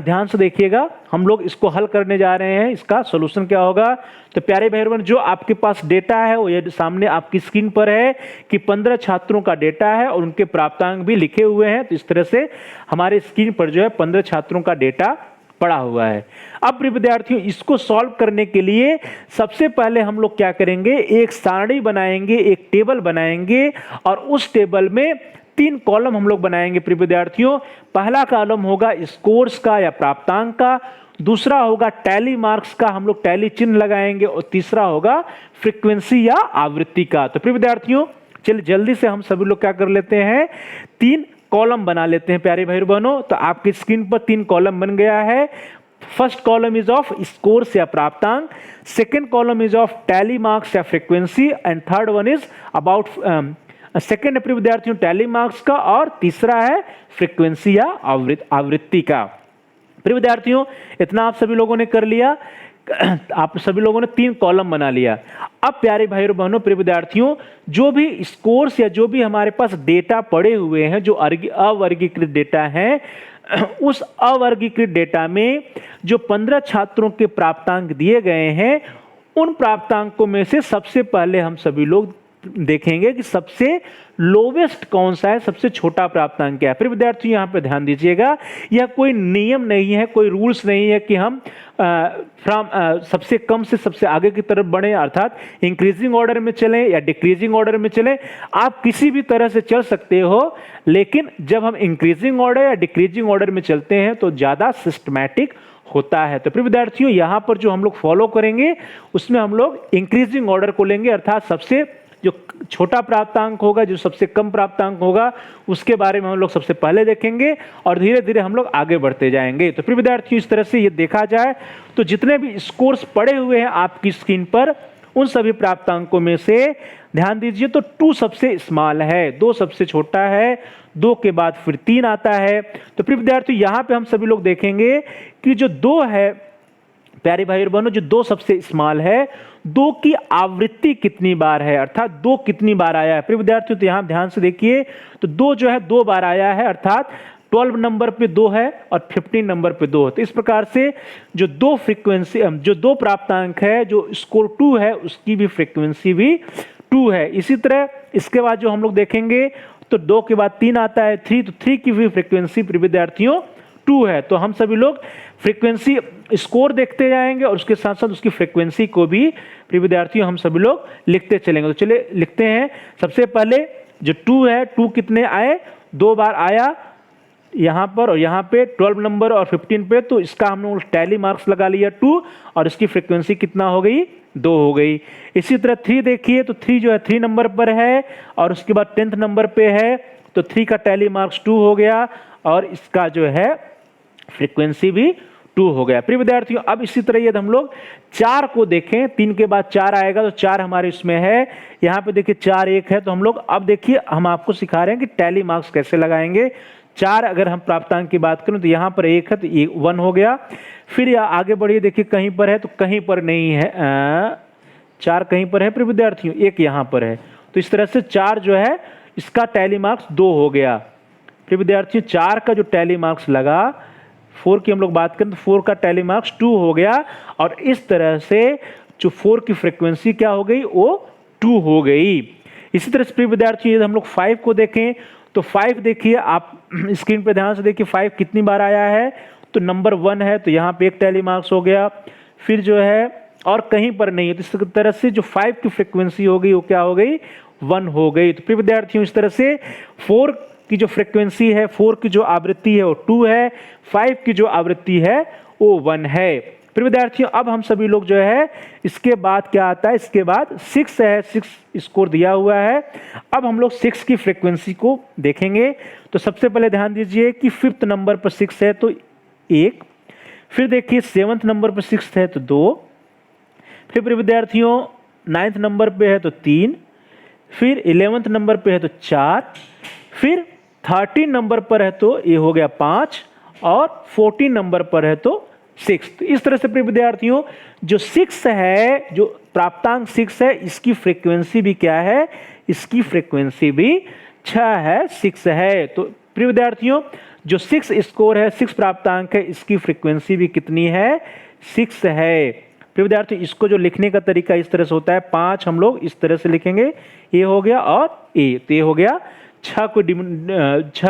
A: ध्यान से देखिएगा, हम लोग इसको हल करने जा रहे हैं। इसका सॉल्यूशन क्या होगा, तो प्यारे भाई बहन, जो आपके पास डेटा है वो ये सामने आपकी स्क्रीन पर है कि 15 छात्रों का डेटा है और उनके प्राप्तांक भी लिखे हुए हैं। तो इस तरह से हमारे स्क्रीन पर जो है 15 छात्रों का डेटा पड़ा हुआ है। अब प्रिय विद्यार्थियों, इसको सॉल्व करने के लिए सबसे पहले हम लोग क्या करेंगे, एक सारणी बनाएंगे, एक टेबल बनाएंगे और उस टेबल में 3 कॉलम हम लोग बनाएंगे। प्रिय विद्यार्थियों, पहला कॉलम होगा स्कोर्स का या प्राप्तांक का, दूसरा होगा टैली मार्क्स का, हम लोग टैली चिन्ह लगाएंगे, और तीसरा होगा फ्रीक्वेंसी या आवृत्ति का। तो प्रिय विद्यार्थियों, चलिए जल्दी से हम सभी लोग क्या कर लेते हैं, 3 कॉलम बना लेते हैं प्यारे भाई बहनों। तो आपकी स्क्रीन पर 3 कॉलम बन गया है। First column is of scores या प्राप्तांक, second column is of tally marks या frequency, and third one is about second प्रिय विद्यार्थियों टैली मार्क्स का, और तीसरा है फ्रीक्वेंसी या आवृत्ति का। प्रिय विद्यार्थियों, इतना आप सभी लोगों ने कर लिया, आप सभी लोगों ने 3 कॉलम बना लिया। अब प्यारे भाई और बहनों, प्रिय विद्यार्थियों, जो भी स्कोर्स या जो भी हमारे पास डेटा पड़े हुए हैं, जो अवर्गीकृत डेटा है, उस अवर्गीकृत डेटा में जो 15 छात्रों के प्राप्तांक दिए गए हैं, उन प्राप्तांकों में से सबसे पहले हम सभी लोग देखेंगे कि सबसे लोवेस्ट कौन सा है, सबसे छोटा प्राप्तांक क्या है। फिर विद्यार्थियों यहां पे ध्यान दीजिएगा, यह कोई नियम नहीं है, कोई रूल्स नहीं है कि हम सबसे कम से सबसे आगे की तरफ बढ़े, अर्थात इंक्रीजिंग ऑर्डर में चलें या डिक्रीजिंग ऑर्डर में चलें। आप किसी भी तरह से चल सकते हो, लेकिन जब हम इंक्रीजिंग ऑर्डर या डिक्रीजिंग ऑर्डर में चलते हैं तो ज्यादा सिस्टमैटिक होता है। तो प्रिय विद्यार्थियों, यहां पर जो हम लोग फॉलो करेंगे उसमें हम लोग इंक्रीजिंग ऑर्डर को लेंगे, अर्थात सबसे जो छोटा प्राप्तांक होगा, जो सबसे कम प्राप्तांक होगा, उसके बारे में हम लोग सबसे पहले देखेंगे और धीरे धीरे हम लोग आगे बढ़ते जाएंगे। तो प्रिय विद्यार्थियों, इस तरह से ये देखा जाए तो जितने भी स्कोर्स पड़े हुए हैं आपकी स्क्रीन पर, उन सभी प्राप्तांकों में से ध्यान दीजिए तो 2 सबसे स्मॉल है, 2 सबसे छोटा है, 2 के बाद फिर 3 आता है। तो प्रिय विद्यार्थियों, यहां पे हम सभी लोग देखेंगे कि जो 2 है प्यारे भाई और बहनों, जो 2 सबसे स्मॉल है, 2 की आवृत्ति कितनी बार है, अर्थात 2 कितनी बार आया है। प्रिय विद्यार्थियों, तो यहां ध्यान से देखिए तो 2 जो है 2 बार आया है, अर्थात 12 नंबर पे 2 है और 15 नंबर पे 2 है। तो इस प्रकार से जो 2 फ्रीक्वेंसी, जो 2 प्राप्तांक है, जो स्कोर 2 है, उसकी भी फ्रीक्वेंसी भी 2 है। इसी तरह इसके बाद जो हम लोग देखेंगे तो 2 के बाद 3 आता है 3, तो 3 की भी फ्रीक्वेंसी प्रिय विद्यार्थियों 2 है। तो हम सभी लोग फ्रीक्वेंसी स्कोर देखते जाएंगे और उसके साथ साथ उसकी फ्रीक्वेंसी को भी प्रिय विद्यार्थियों हम सभी लोग लिखते चलेंगे। तो चलिए लिखते हैं। सबसे पहले जो 2 है, 2 कितने आए, 2 बार आया यहां पर और यहां पे 12 नंबर और 15 पे, तो इसका हम लोग टैली मार्क्स लगा लिया 2 और इसकी फ्रीक्वेंसी कितना हो गई, 2 हो गई। इसी तरह 3 देखिए तो 3 जो है 3 नंबर पर है और उसके बाद 10th नंबर पे है तो 3 का टैली मार्क्स 2 हो गया और इसका जो है फ्रीक्वेंसी भी 2 हो गया। प्रिय विद्यार्थियों, अब इसी तरह यदि हम लोग 4 को देखें, 3 के बाद 4 आएगा तो 4 हमारे इसमें है, यहाँ पे देखिए 4 1 है, तो हम लोग अब देखिए हम आपको सिखा रहे हैं कि टैली मार्क्स कैसे लगाएंगे। 4 अगर हम प्राप्तांक की बात करें तो यहाँ पर 1 है तो 1 हो गया। फिर आगे बढ़िए, देखिए कहीं पर है तो कहीं पर नहीं है, 4 कहीं पर है प्रिय विद्यार्थियों, 1 यहाँ पर है, तो इस तरह से 4 जो है इसका टैली मार्क्स 2 हो गया। प्रिय विद्यार्थियों, 4 का जो टैली मार्क्स लगा, 4 की हम लोग बात करें तो 4 का टैली मार्क्स 2 हो गया और इस तरह से जो 4 की फ्रीक्वेंसी क्या हो गई, वो 2 हो गई। इसी तरह से प्रिय विद्यार्थियों, यदि हम लोग 5 को देखें तो 5 देखिए, आप स्क्रीन पे ध्यान से देखिए 5 कितनी बार आया है, तो नंबर 1 है, तो यहाँ पे 1 टैली मार्क्स हो गया। फिर जो है और कहीं पर नहीं है, तो इस तरह से जो 5 की फ्रीक्वेंसी हो गई वो क्या हो गई, 1 हो गई। तो प्रिय विद्यार्थियों, इस तरह से 4 की जो फ्रीक्वेंसी है, 4 की जो आवृत्ति है वो 2 है, 5 की जो आवृत्ति है वो 1 है। प्रिय विद्यार्थियों, अब हम सभी लोग जो है इसके बाद क्या आता है, इसके बाद 6 है, 6 स्कोर दिया हुआ है। अब हम लोग 6 की फ्रीक्वेंसी को देखेंगे। तो सबसे पहले ध्यान दीजिए कि 5th नंबर पर 6 है तो 1, फिर देखिए 7th नंबर पर 6 है तो 2, फिर प्रिय विद्यार्थियों 9th नंबर पे है तो 3, फिर 11th नंबर पे है तो 4, फिर 13 नंबर पर है तो ये हो गया 5 और 14 नंबर पर है तो 6। तो इस तरह से प्रिय विद्यार्थियों जो 6 है, जो प्राप्तांक 6 है, इसकी फ्रीक्वेंसी भी क्या है, इसकी फ्रीक्वेंसी भी 6 है, 6 है। तो प्रिय विद्यार्थियों जो 6 स्कोर है, 6 प्राप्तांक है, इसकी फ्रीक्वेंसी भी कितनी है, 6 है। प्रिय विद्यार्थियों इसको जो लिखने का तरीका इस तरह से होता है, 5 हम लोग इस तरह से लिखेंगे, ए हो गया और ए, तो ये हो गया 6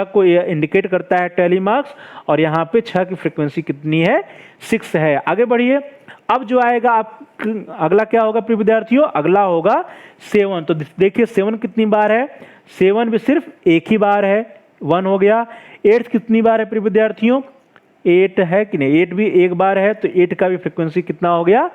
A: को इंडिकेट करता है टैली मार्क्स, और यहाँ पे 6 की फ्रीक्वेंसी कितनी है, 6 है। आगे बढ़िए, अब जो आएगा आप अगला क्या होगा प्रिय विद्यार्थियों, अगला होगा 7। तो देखिए 7 कितनी बार है, 7 भी सिर्फ एक ही बार है, 1 हो गया। 8 कितनी बार है प्रिय विद्यार्थियों, 8 है कि नहीं, 8 भी एक बार है, तो 8 का भी फ्रीक्वेंसी कितना हो गया,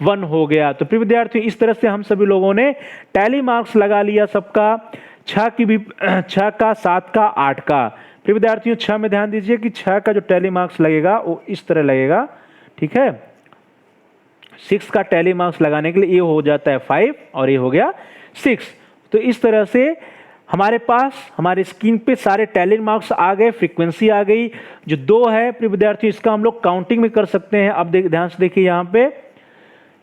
A: 1 हो गया। तो प्रिय विद्यार्थियों इस तरह से हम सभी लोगों ने टैली मार्क्स लगा लिया सबका, 6 की भी, 6 का, 7 का, 8 का। प्रिय विद्यार्थियों 6 में ध्यान दीजिए कि 6 का जो टैली मार्क्स लगेगा वो इस तरह लगेगा, ठीक है। 6 का टैली मार्क्स लगाने के लिए ये हो जाता है 5 और ये हो गया 6। तो इस तरह से हमारे पास हमारे स्क्रीन पे सारे टैली मार्क्स आ गए, फ्रीक्वेंसी आ गई। जो 2 है प्रिय विद्यार्थियों इसका हम लोग काउंटिंग में कर सकते हैं। अब ध्यान से देखिए,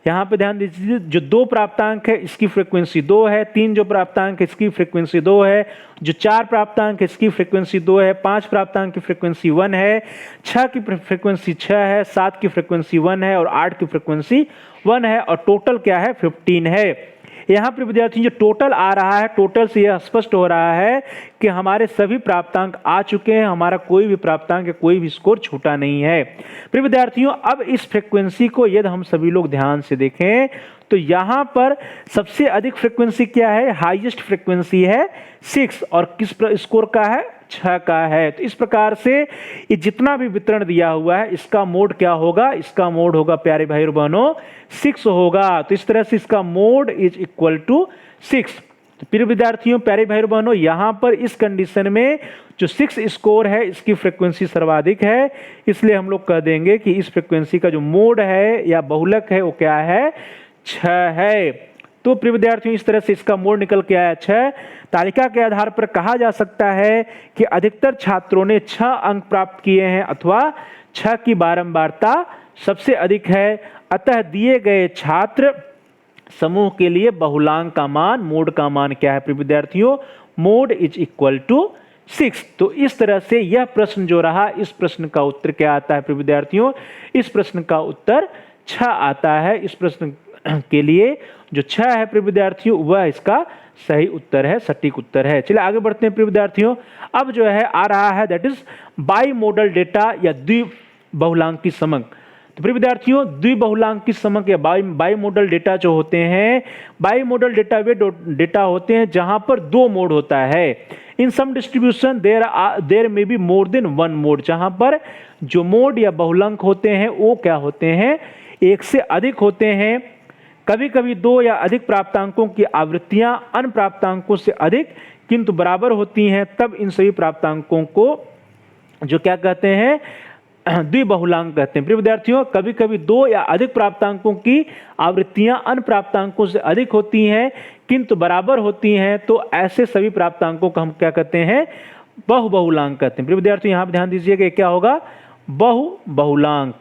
A: यहाँ पे ध्यान दीजिए, जो 2 प्राप्तांक है इसकी फ्रीक्वेंसी 2 है, 3 जो प्राप्तांक है इसकी फ्रीक्वेंसी 2 है, जो 4 प्राप्तांक है इसकी फ्रीक्वेंसी 2 है, 5 प्राप्तांक की फ्रीक्वेंसी 1 है, 6 की फ्रीक्वेंसी 6 है, 7 की फ्रीक्वेंसी 1 है और 8 की फ्रीक्वेंसी 1 है, और टोटल क्या है, 15 है। यहाँ पर विद्यार्थी जो टोटल आ रहा है, टोटल से यह स्पष्ट हो रहा है कि हमारे सभी प्राप्तांक आ चुके हैं, हमारा कोई भी प्राप्तांक या कोई भी स्कोर छूटा नहीं है। प्रिय विद्यार्थियों अब इस फ्रीक्वेंसी को यदि हम सभी लोग ध्यान से देखें तो यहाँ पर सबसे अधिक फ्रीक्वेंसी क्या है, हाईएस्ट फ्रीक्वेंसी है 6, और किस स्कोर का है, 6 का है। तो इस प्रकार से ये जितना भी वितरण दिया हुआ है इसका मोड क्या होगा, इसका मोड होगा प्यारे भाई और बहनों 6 होगा। तो इस तरह से इसका मोड इज इक्वल टू 6। तो प्रिय विद्यार्थियों प्यारे भाई और बहनों यहाँ पर इस कंडीशन में जो 6 स्कोर है इसकी फ्रीक्वेंसी सर्वाधिक है, इसलिए हम लोग कह देंगे कि इस फ्रीक्वेंसी का जो मोड है या बहुलक है वो क्या है, 6 है। तो प्रिय विद्यार्थियों इस तरह से इसका मोड निकल के आया 6। तालिका के आधार पर कहा जा सकता है कि अधिकतर छात्रों ने 6 अंक प्राप्त किए हैं अथवा 6 की बारंबारता सबसे अधिक है। अतः दिए गए छात्र समूह के लिए बहुलांक का मान, मोड का मान क्या है प्रिय विद्यार्थियों, मोड इज इक्वल टू 6। तो इस तरह से यह प्रश्न जो रहा, इस प्रश्न का उत्तर क्या आता है प्रिय विद्यार्थियों, इस प्रश्न का उत्तर 6 आता है। इस प्रश्न के लिए जो 6 है प्रिय विद्यार्थियों वह इसका सही उत्तर है, सटीक उत्तर है। चलिए आगे बढ़ते हैं प्रिय विद्यार्थियों। अब जो है आ रहा है that is by model data या द्विबहुलांकी समक। तो प्रिय विद्यार्थियों द्विबहुलांकी समक या बाई मॉडल डेटा जो होते हैं, बाई मॉडल डेटा वे डेटा होते हैं जहां पर 2 मोड होता है। In some distribution there may be more than 1 mode, जहां पर जो मोड या बहुलक होते हैं वो क्या होते हैं, एक से अधिक होते हैं। कभी कभी 2 या अधिक प्राप्तांकों की आवृत्तियां अन्य प्राप्तांकों से अधिक किंतु बराबर होती हैं, तब इन सभी प्राप्तांकों को जो क्या कहते हैं, द्विबहुलांक कहते हैं। प्रिय विद्यार्थियों, कभी कभी दो या अधिक प्राप्तांकों की आवृत्तियां अन्य प्राप्तांकों से अधिक होती हैं किंतु बराबर होती हैं, तो ऐसे सभी प्राप्तांकों को हम क्या कहते हैं, बहुबहुलांक कहते हैं। प्रिय विद्यार्थियों, यहां पर ध्यान दीजिएगा, क्या होगा, बहुबहुलांक,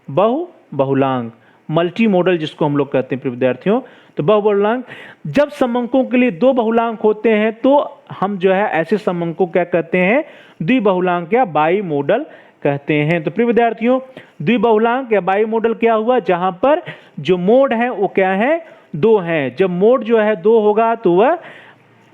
A: बहुबहुलांक, मल्टी मॉडल जिसको हम लोग कहते हैं। प्रिय विद्यार्थियों, तो बहुबहुलांक, जब समंकों के लिए दो बहुलांक होते हैं तो हम जो है ऐसे समंकों क्या कहते हैं, द्विबहुलांक या बाई मॉडल कहते हैं। तो प्रिय विद्यार्थियों, द्विबहुलांक या बाई मॉडल क्या हुआ, जहां पर जो मोड है वो क्या है, दो हैं। जब मोड जो है दो होगा तो वह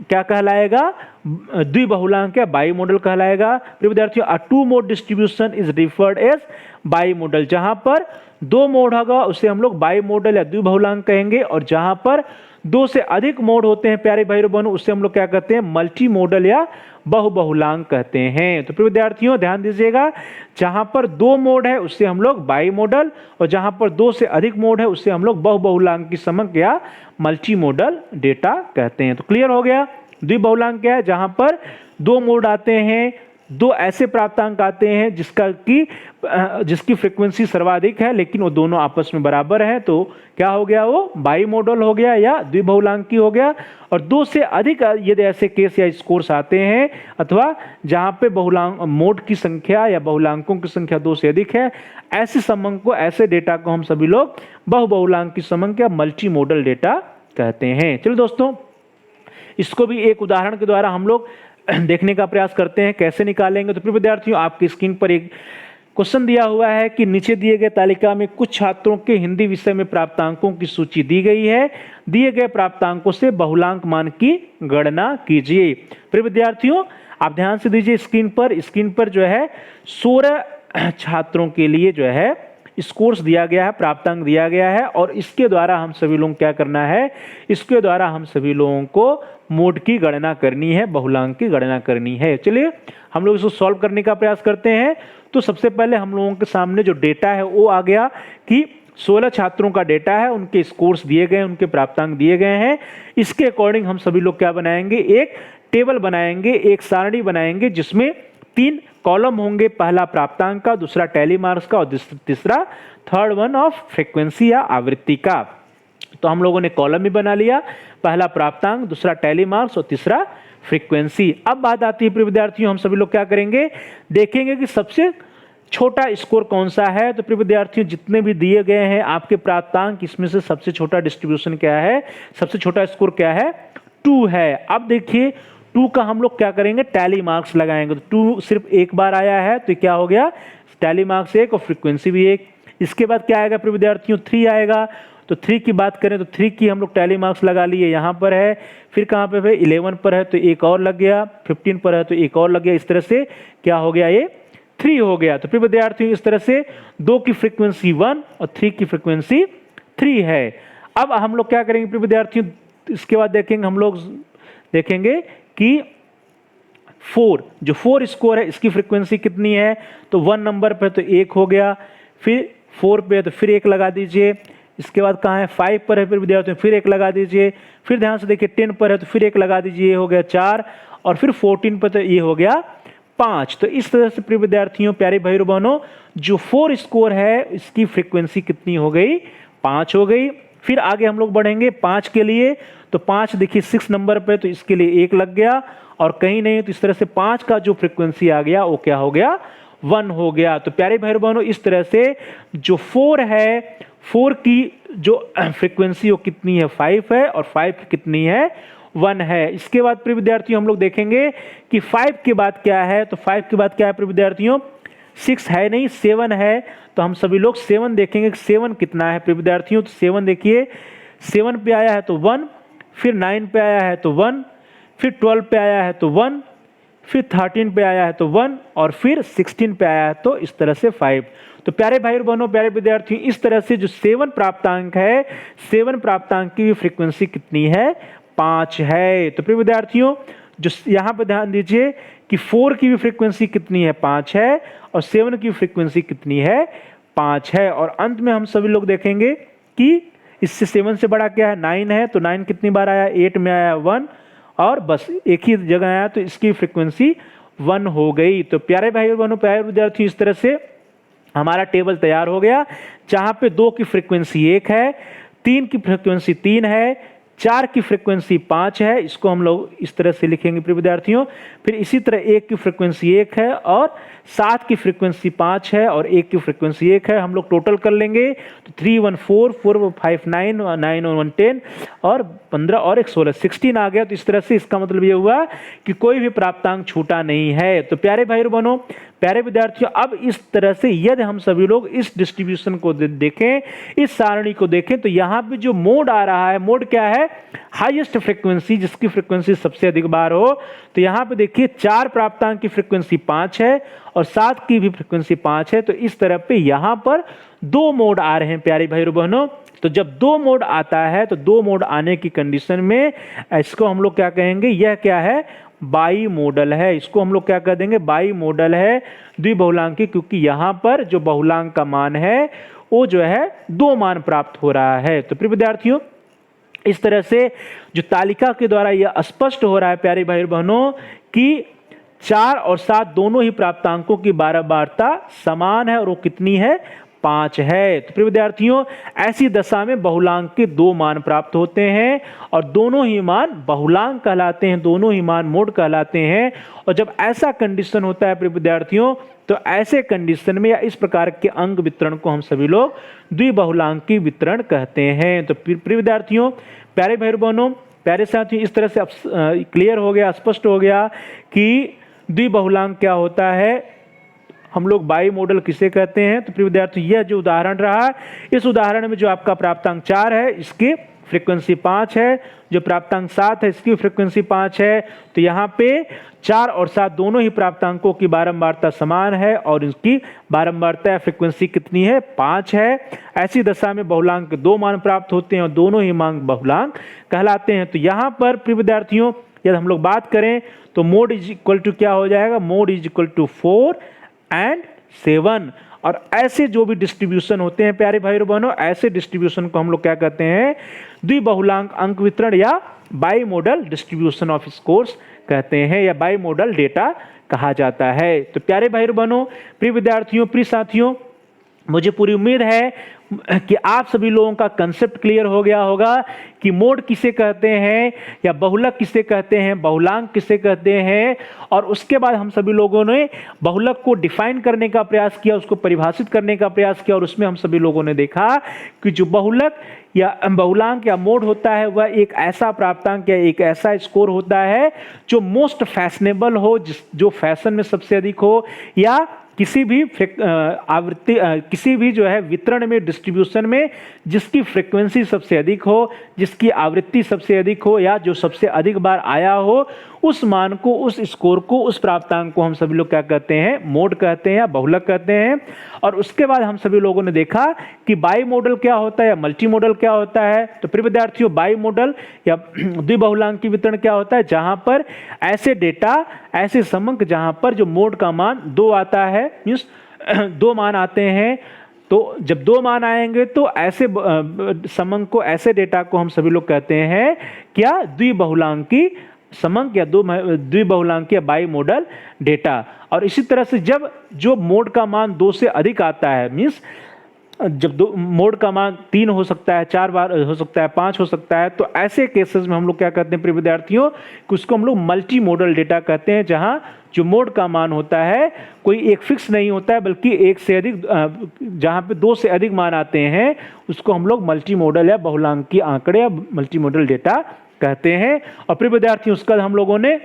A: क्या कहलाएगा, द्विबहुलांक या बाई मॉडल कहलाएगा। प्रिय विद्यार्थियों, a two mode distribution is referred as bimodal. जहां पर दो मोड होगा उसे हम लोग बाई मॉडल या द्विबहुलांक कहेंगे, और जहां पर दो से अधिक मोड होते हैं प्यारे भाई बहनों, उससे हम लोग क्या कहते हैं, मल्टी मॉडल या बहुबहुलांक कहते हैं। तो प्रिय विद्यार्थियों ध्यान दीजिएगा, जहां पर दो मोड है उससे हम लोग बाई मॉडल, और जहां पर दो से अधिक मोड है उससे हम लोग बहुबहुलांक की समक या मल्टी मॉडल डेटा कहते हैं। तो क्लियर हो गया। द्विबहुलांक क्या है, जहां पर दो मोड आते हैं, दो ऐसे प्राप्तांक आते हैं जिसकी फ्रीक्वेंसी सर्वाधिक है लेकिन वो दोनों आपस में बराबर हैं, तो क्या हो गया, वो बाई मॉडल हो गया या द्विबहुलांकी हो गया। और दो से अधिक यदि ऐसे केस या स्कोर्स आते हैं, अथवा जहां पे बहुलांक मोड की संख्या या बहुलांकों की संख्या दो से अधिक है, ऐसे समंक को, ऐसे डेटा को हम सभी लोग बहुबहुलांक की समंक या मल्टी मॉडल डेटा कहते हैं। चलिए दोस्तों, इसको भी एक उदाहरण के द्वारा हम लोग देखने का प्रयास करते हैं, कैसे निकालेंगे। तो प्रिय विद्यार्थियों, आपकी स्क्रीन पर एक क्वेश्चन दिया हुआ है कि नीचे दिए गए तालिका में कुछ छात्रों के हिंदी विषय में प्राप्तांकों की सूची दी गई है, दिए गए प्राप्तांकों से बहुलांक मान की गणना कीजिए। प्रिय विद्यार्थियों, आप ध्यान से दीजिए, स्क्रीन पर जो है 16 छात्रों के लिए जो है स्कोर्स दिया गया है, प्राप्तांक दिया गया है, और इसके द्वारा हम सभी लोग क्या करना है, इसके द्वारा हम सभी लोगों को मोड की गणना करनी है, बहुलांक की गणना करनी है। चलिए हम लोग इसको सॉल्व करने का प्रयास करते हैं। तो सबसे पहले हम लोगों के सामने जो डेटा है वो आ गया कि 16 छात्रों का डेटा है, उनके स्कोर्स दिए गए, उनके प्राप्तांक दिए गए हैं। इसके अकॉर्डिंग हम सभी लोग क्या बनाएंगे, एक टेबल बनाएंगे, एक सारणी बनाएंगे जिसमें 3 कॉलम होंगे, पहला प्राप्तांक का, दूसरा टैली मार्क्स का, और तीसरा थर्ड वन ऑफ फ्रीक्वेंसी या आवृत्ति का। तो हम लोगों ने कॉलम भी बना लिया, पहला प्राप्तांक, दूसरा टैली मार्क्स और तीसरा फ्रीक्वेंसी। अब बात आती है प्रिय विद्यार्थियों, हम सभी लोग क्या करेंगे, देखेंगे कि सबसे छोटा स्कोर कौन सा है। तो प्रिय विद्यार्थियों, जितने भी दिए गए हैं आपके प्राप्तांक, इसमें से सबसे छोटा डिस्ट्रीब्यूशन क्या है, सबसे छोटा स्कोर क्या है, 2 है। अब देखिए 2 का हम लोग क्या करेंगे, टैली मार्क्स लगाएंगे। तो 2 सिर्फ एक बार आया है, तो क्या हो गया, टैली मार्क्स 1 और फ्रीक्वेंसी भी 1। इसके बाद क्या आएगा प्रिय विद्यार्थियों, 3 आएगा। तो 3 की बात करें तो 3 की हम लोग टैली मार्क्स लगा लिए, यहाँ पर है, फिर कहाँ पे है, 11 पर है तो एक और लग गया, 15 पर है तो एक और लग गया, इस तरह से क्या हो गया, ये 3 हो गया। तो प्रिय विद्यार्थियों, इस तरह से 2 की फ्रीक्वेंसी 1 और 3 की फ्रीक्वेंसी 3 है। अब हम लोग क्या करेंगे प्रिय विद्यार्थियों, इसके बाद देखेंगे, हम लोग देखेंगे कि 4 जो 4 स्कोर है इसकी फ्रीक्वेंसी कितनी है। तो 1 नंबर पे तो 1 हो गया, फिर 4 पे तो फिर 1 लगा दीजिए। इसके बाद कहाँ है, 5 पर है फिर विद्यार्थियों, फिर 1 लगा दीजिए। फिर ध्यान से देखिए 10 पर है तो फिर 1 लगा दीजिए, ये हो गया 4, और फिर 14 पर तो ये हो गया 5। तो इस तरह से प्रिय विद्यार्थियों, प्यारे भाई बहनों, जो 4 स्कोर है इसकी फ्रीक्वेंसी कितनी हो गई, 5 हो गई। फिर आगे हम लोग बढ़ेंगे 5 के लिए। तो 5 देखिए 6 नंबर पे, तो इसके लिए 1 लग गया, और कहीं नहीं, तो इस तरह से 5 का जो फ्रीक्वेंसी आ गया वो क्या हो गया, 1 हो गया। तो प्यारे भाई बहनों, इस तरह से जो 4 है, 4 की जो फ्रीक्वेंसी वो कितनी है, 5 है, और 5 की कितनी है, 1 है। इसके बाद प्रिय विद्यार्थियों हम लोग देखेंगे कि 5 के बाद क्या है। तो 5 के बाद क्या है प्रिय विद्यार्थियों, 6 है नहीं, 7 है। तो हम सभी लोग 7 देखेंगे कि 7 कितना है प्रिय विद्यार्थियों। तो 7 देखिए, 7 पे आया है तो 1, फिर 9 पे आया है तो 1, फिर 12 पे आया है तो 1, फिर 13 पे आया है तो 1, और फिर 16 पे आया है तो इस तरह से 5। तो प्यारे भाई बहनों, प्यारे विद्यार्थियों, इस तरह से जो 7 प्राप्तांक है, 7 प्राप्तांक की फ्रीक्वेंसी कितनी है, 5 है। तो प्रिय विद्यार्थियों, जो यहाँ पे ध्यान दीजिए कि 4 की भी फ्रीक्वेंसी कितनी है, 5 है, और 7 की फ्रीक्वेंसी कितनी है, 5 है। और अंत में हम सभी लोग देखेंगे कि इससे 7 से बड़ा क्या है, 9 है। तो 9 कितनी बार आया, 8 में आया 1, और बस एक ही जगह आया तो इसकी फ्रीक्वेंसी 1 हो गई। तो प्यारे भाई और बहनों, प्यारे विद्यार्थियों, इस तरह से हमारा टेबल तैयार हो गया, जहां पे 2 की फ्रीक्वेंसी 1 है, 3 की फ्रीक्वेंसी 3 है, 4 की फ्रीक्वेंसी 5 है। इसको हम लोग इस तरह से लिखेंगे प्रिय विद्यार्थियों। फिर इसी तरह 1 की फ्रीक्वेंसी 1 है और 7 की फ्रीक्वेंसी 5 है और 1 की फ्रीक्वेंसी 1 है। हम लोग टोटल कर लेंगे तो 3 1 4 4 5 9 9 और 1 10 और 15 और 1 16 16 आ गया। तो इस तरह से इसका मतलब ये हुआ कि कोई भी प्राप्तांक छूटा नहीं है। तो प्यारे भाई और बहनों, प्यारे विद्यार्थियों, अब इस तरह से यदि हम सभी लोग इस डिस्ट्रीब्यूशन को देखें, इस सारणी को देखें, तो यहाँ पे जो मोड आ रहा है, मोड क्या है? हाईएस्ट फ्रीक्वेंसी, जिसकी फ्रीक्वेंसी सबसे अधिक बार हो। तो यहाँ पे देखिए 4 प्राप्तांक की फ्रीक्वेंसी 5 है और 7 की भी फ्रीक्वेंसी 5 है। तो इस तरह पे यहाँ पर 2 मोड आ रहे हैं प्यारे भाई और बहनों। तो जब 2 मोड आता है तो 2 मोड आने की कंडीशन में इसको हम लोग क्या कहेंगे? यह क्या है? बाई मॉडल है। इसको हम लोग क्या कर देंगे? बाई मॉडल है द्विबहुलांकी, क्योंकि यहां पर जो बहुलांक का मान है वो जो है 2 मान प्राप्त हो रहा है। तो प्रिय विद्यार्थियों, इस तरह से जो तालिका के द्वारा यह स्पष्ट हो रहा है प्यारे भाई और बहनों कि 4 और 7 दोनों ही प्राप्तांकों की बारंबारता समान है और वो कितनी है? 5 है। तो प्रिय विद्यार्थियों, ऐसी दशा में बहुलांक के 2 मान प्राप्त होते हैं और दोनों ही मान बहुलांक कहलाते हैं, दोनों ही मान मोड कहलाते हैं। और जब ऐसा कंडीशन होता है प्रिय विद्यार्थियों, तो ऐसे कंडीशन में या इस प्रकार के अंक वितरण को हम सभी लोग द्विबहुलांकी वितरण कहते हैं। तो प्रिय विद्यार्थियों, प्यारे भाई बहनों, प्यारे साथियों, इस तरह से क्लियर हो गया, स्पष्ट हो गया कि द्विबहुलांक क्या होता है, हम लोग बाई मॉडल किसे कहते हैं। तो प्रिय विद्यार्थी, यह जो उदाहरण रहा, इस उदाहरण में जो आपका प्राप्तांक 4 है इसकी फ्रीक्वेंसी 5 है, जो प्राप्तांक 7 है इसकी फ्रीक्वेंसी 5 है। तो यहाँ पे 4 और 7 दोनों ही प्राप्तांकों की बारंबारता समान है और इसकी बारंबारता या फ्रीक्वेंसी कितनी है? 5 है। ऐसी दशा में बहुलांक के 2 मान प्राप्त होते हैं और दोनों ही मान बहुलांक कहलाते हैं। तो यहाँ पर प्रिय विद्यार्थियों, यदि हम लोग बात करें तो मोड इज इक्वल टू क्या हो जाएगा? Mode is equal to 4 and 7। और ऐसे जो भी डिस्ट्रीब्यूशन होते हैं प्यारे भाई और बहनों, ऐसे डिस्ट्रीब्यूशन को हम लोग क्या कहते हैं? द्विबहुलांक अंक वितरण या by model distribution of scores कहते हैं, या बाई मॉडल डेटा कहा जाता है। तो प्यारे भाई और बहनों, प्रिय विद्यार्थियों, प्रिय साथियों, मुझे पूरी उम्मीद है कि आप सभी लोगों का कंसेप्ट क्लियर हो गया होगा कि मोड किसे कहते हैं या बहुलक किसे कहते हैं, बहुलांक किसे कहते हैं। और उसके बाद हम सभी लोगों ने बहुलक को डिफाइन करने का प्रयास किया, उसको परिभाषित करने का प्रयास किया और उसमें हम सभी लोगों ने देखा कि जो बहुलक या बहुलांक या मोड होता है वह एक ऐसा प्राप्तांक या एक ऐसा स्कोर होता है जो मोस्ट फैशनेबल हो, जो फैशन में सबसे अधिक हो, या किसी भी आवृत्ति किसी भी जो है वितरण में, डिस्ट्रीब्यूशन में जिसकी फ्रीक्वेंसी सबसे अधिक हो, जिसकी आवृत्ति सबसे अधिक हो या जो सबसे अधिक बार आया हो, उस मान को, उस स्कोर को, उस प्राप्तांक को हम सभी लोग क्या कहते हैं? मोड कहते हैं या बहुलक कहते हैं। और उसके बाद हम सभी लोगों ने देखा कि बाई मॉडल क्या होता है या मल्टी मॉडल क्या होता है। तो प्रिय विद्यार्थियों, बाई मॉडल या द्विबहुलांकी वितरण क्या होता है? जहां पर ऐसे डेटा, ऐसे समंक जहां पर जो मोड का मान 2 आता है, मींस 2 मान आते हैं। तो जब 2 मान आएंगे तो ऐसे समंक को, ऐसे डेटा को हम सभी लोग कहते हैं क्या? द्विबहुलांकी समंक या द्विबहुलांकी या बाई मॉडल डेटा। और इसी तरह से जब जो मोड का मान 2 से अधिक आता है, मींस जब मोड का मान 3 हो सकता है, 4 बार हो सकता है, 5 हो सकता है, तो ऐसे केसेस में हम लोग क्या कहते हैं प्रिय विद्यार्थियों कि उसको हम लोग मल्टी मॉडल डेटा कहते हैं, जहां जो मोड का मान होता है कोई एक फिक्स नहीं होता है, बल्कि एक से अधिक, जहां पे 2 से अधिक मान आते हैं उसको हम लोग मल्टी मॉडल या बहुलांकी आंकड़े या मल्टी मॉडल डेटा कहते हैं। और प्रिय विद्यार्थियों, उसका हम लोगों ने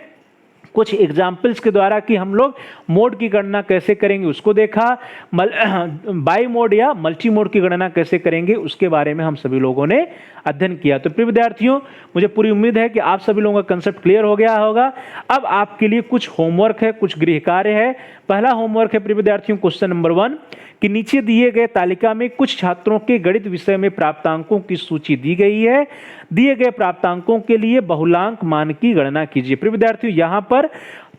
A: कुछ एग्जाम्पल्स के द्वारा कि हम लोग मोड की गणना कैसे करेंगे उसको देखा, बाई मोड या मल्टी मोड की गणना कैसे करेंगे उसके बारे में हम सभी लोगों ने अध्ययन किया। तो प्रिय विद्यार्थियों, मुझे पूरी उम्मीद है कि आप सभी लोगों का कंसेप्ट क्लियर हो गया होगा। अब आपके लिए कुछ होमवर्क है, कुछ गृह कार्य है। पहला होमवर्क है प्रिय विद्यार्थियों, क्वेश्चन नंबर 1 कि नीचे दिए गए तालिका में कुछ छात्रों के गणित विषय में प्राप्तांकों की सूची दी गई है। दिए गए प्राप्तांकों के लिए बहुलांक मान की गणना कीजिए। प्रिय विद्यार्थियों, यहाँ पर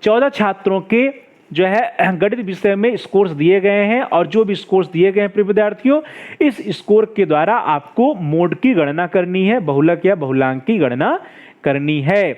A: 14 छात्रों के जो है गणित विषय में स्कोर्स दिए गए हैं और जो भी स्कोर्स दिए गए हैं प्रिय विद्यार्थियों, इस स्कोर के द्वारा आपको मोड की गणना करनी है, बहुलक या बहुलांक की गणना करनी है।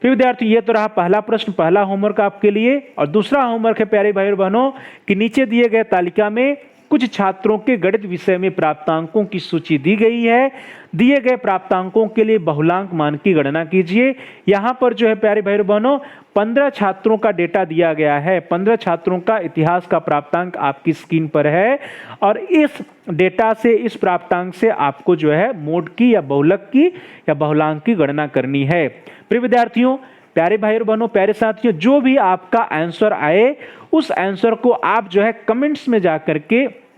A: फिर विद्यार्थी ये तो रहा पहला प्रश्न, पहला होमवर्क आपके लिए। और दूसरा होमवर्क है प्यारे भाई और बहनों कि नीचे दिए गए तालिका में कुछ छात्रों के गणित विषय में प्राप्तांकों की सूची दी गई है। दिए गए प्राप्तांकों के लिए बहुलांक मान की गणना कीजिए। यहाँ पर जो है प्यारे भाई और बहनों 15 छात्रों का डेटा दिया गया है। 15 छात्रों का इतिहास का प्राप्तांक आपकी स्क्रीन पर है और इस डेटा से, इस प्राप्तांक से आपको जो है मोड की या बहुलक की या बहुलांक की गणना करनी है। प्रिय विद्यार्थियों, प्यारे भाई और बहनों, प्यारे साथियों, जो भी आपका आंसर आए उस आंसर को आप जो है कमेंट्स में जाकर के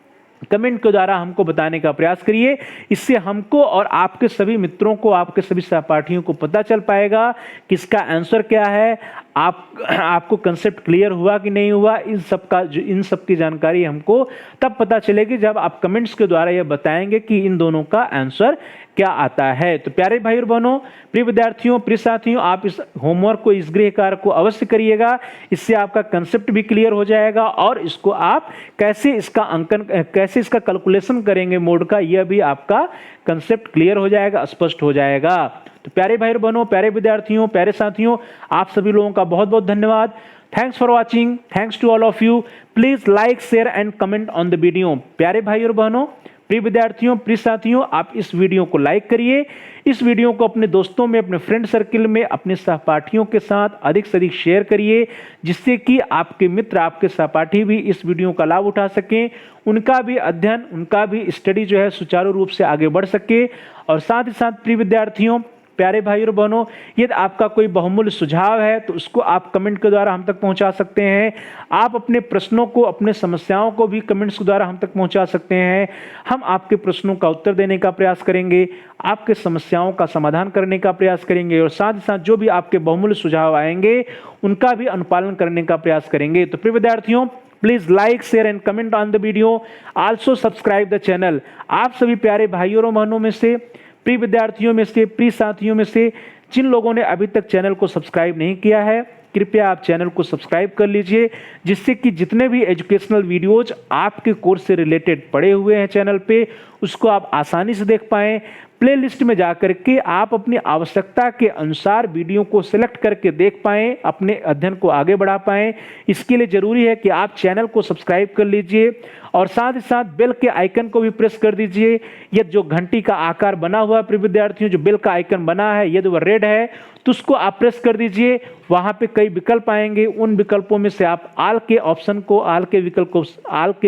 A: कमेंट के द्वारा हमको बताने का प्रयास करिए। इससे हमको और आपके सभी मित्रों को, आपके सभी सहपाठियों को पता चल पाएगा कि इसका आंसर क्या है। आपको कंसेप्ट क्लियर हुआ कि नहीं हुआ, इन सब की जानकारी हमको तब पता चलेगी जब आप कमेंट्स के द्वारा यह बताएंगे कि इन दोनों का आंसर क्या आता है। तो प्यारे भाई और बहनों, प्रिय विद्यार्थियों, प्रिय साथियों, आप इस होमवर्क को, इस गृह कार्य को अवश्य करिएगा। इससे आपका कंसेप्ट भी क्लियर हो जाएगा और इसको आप कैसे इसका कैलकुलेशन करेंगे मोड का, यह भी आपका कंसेप्ट क्लियर हो जाएगा, स्पष्ट हो जाएगा। तो प्यारे भाई और बहनों, प्यारे विद्यार्थियों, प्यारे साथियों, आप सभी लोगों का बहुत बहुत धन्यवाद। Thanks for watching, thanks to all of you. Please like, share and comment on the video. प्यारे भाई और बहनों, प्रिय विद्यार्थियों, प्रिय साथियों, आप इस वीडियो को लाइक करिए। इस वीडियो को अपने दोस्तों में, अपने फ्रेंड सर्किल में, अपने सहपाठियों के साथ अधिक से अधिक शेयर करिए, जिससे कि आपके मित्र, आपके सहपाठी भी इस वीडियो का लाभ उठा सकें, उनका भी अध्ययन, उनका भी स्टडी जो है सुचारू रूप से आगे बढ़ सके। और साथ ही साथ प्रिय विद्यार्थियों, प्यारे भाई और बहनों, यदि आपका कोई बहुमूल्य सुझाव है तो उसको आप कमेंट के द्वारा हम तक पहुंचा सकते हैं। आप अपने प्रश्नों को, अपने समस्याओं को भी कमेंट्स के द्वारा हम तक पहुंचा सकते हैं। हम आपके प्रश्नों का उत्तर देने का प्रयास करेंगे, आपके समस्याओं का समाधान करने का प्रयास करेंगे और साथ ही साथ जो भी आपके बहुमूल्य सुझाव आएंगे उनका भी अनुपालन करने का प्रयास करेंगे। तो प्रिय विद्यार्थियों, please like, share and comment on the video. Also subscribe the channel. आप सभी प्यारे भाइयों और बहनों में से, प्रिय विद्यार्थियों में से, प्रिय साथियों में से जिन लोगों ने अभी तक चैनल को सब्सक्राइब नहीं किया है, कृपया आप चैनल को सब्सक्राइब कर लीजिए, जिससे कि जितने भी एजुकेशनल वीडियोज आपके कोर्स से रिलेटेड पड़े हुए हैं चैनल पे, उसको आप आसानी से देख पाएं। प्लेलिस्ट में जाकर के आप अपनी आवश्यकता के अनुसार वीडियो को सिलेक्ट करके देख पाएं, अपने अध्ययन को आगे बढ़ा पाएं। इसके लिए जरूरी है कि आप चैनल को सब्सक्राइब कर लीजिए और साथ ही साथ बेल के आइकन को भी प्रेस कर दीजिए। यदि जो घंटी का आकार बना हुआ है प्रिय विद्यार्थियों, जो बेल का आइकन बना है, यदि वह रेड है तो उसको आप प्रेस कर दीजिए। वहां पे कई विकल्प आएंगे, उन विकल्पों में से आप आल के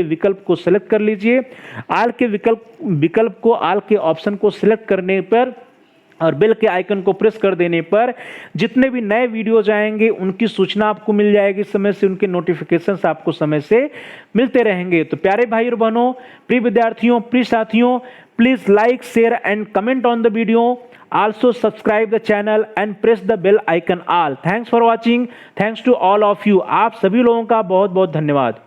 A: विकल्प को सिलेक्ट कर लीजिए। आल के ऑप्शन को सिलेक्ट करने पर और बेल के आइकन को प्रेस कर देने पर जितने भी नए वीडियोज आएंगे उनकी सूचना आपको मिल जाएगी समय से, उनके नोटिफिकेशंस आपको समय से मिलते रहेंगे। तो प्यारे भाई और बहनों, प्रिय विद्यार्थियों, प्रिय साथियों, please like, share and comment on the video. Also subscribe the channel and press the bell icon all. Thanks for watching. Thanks to all of you. आप सभी लोगों का बहुत बहुत धन्यवाद।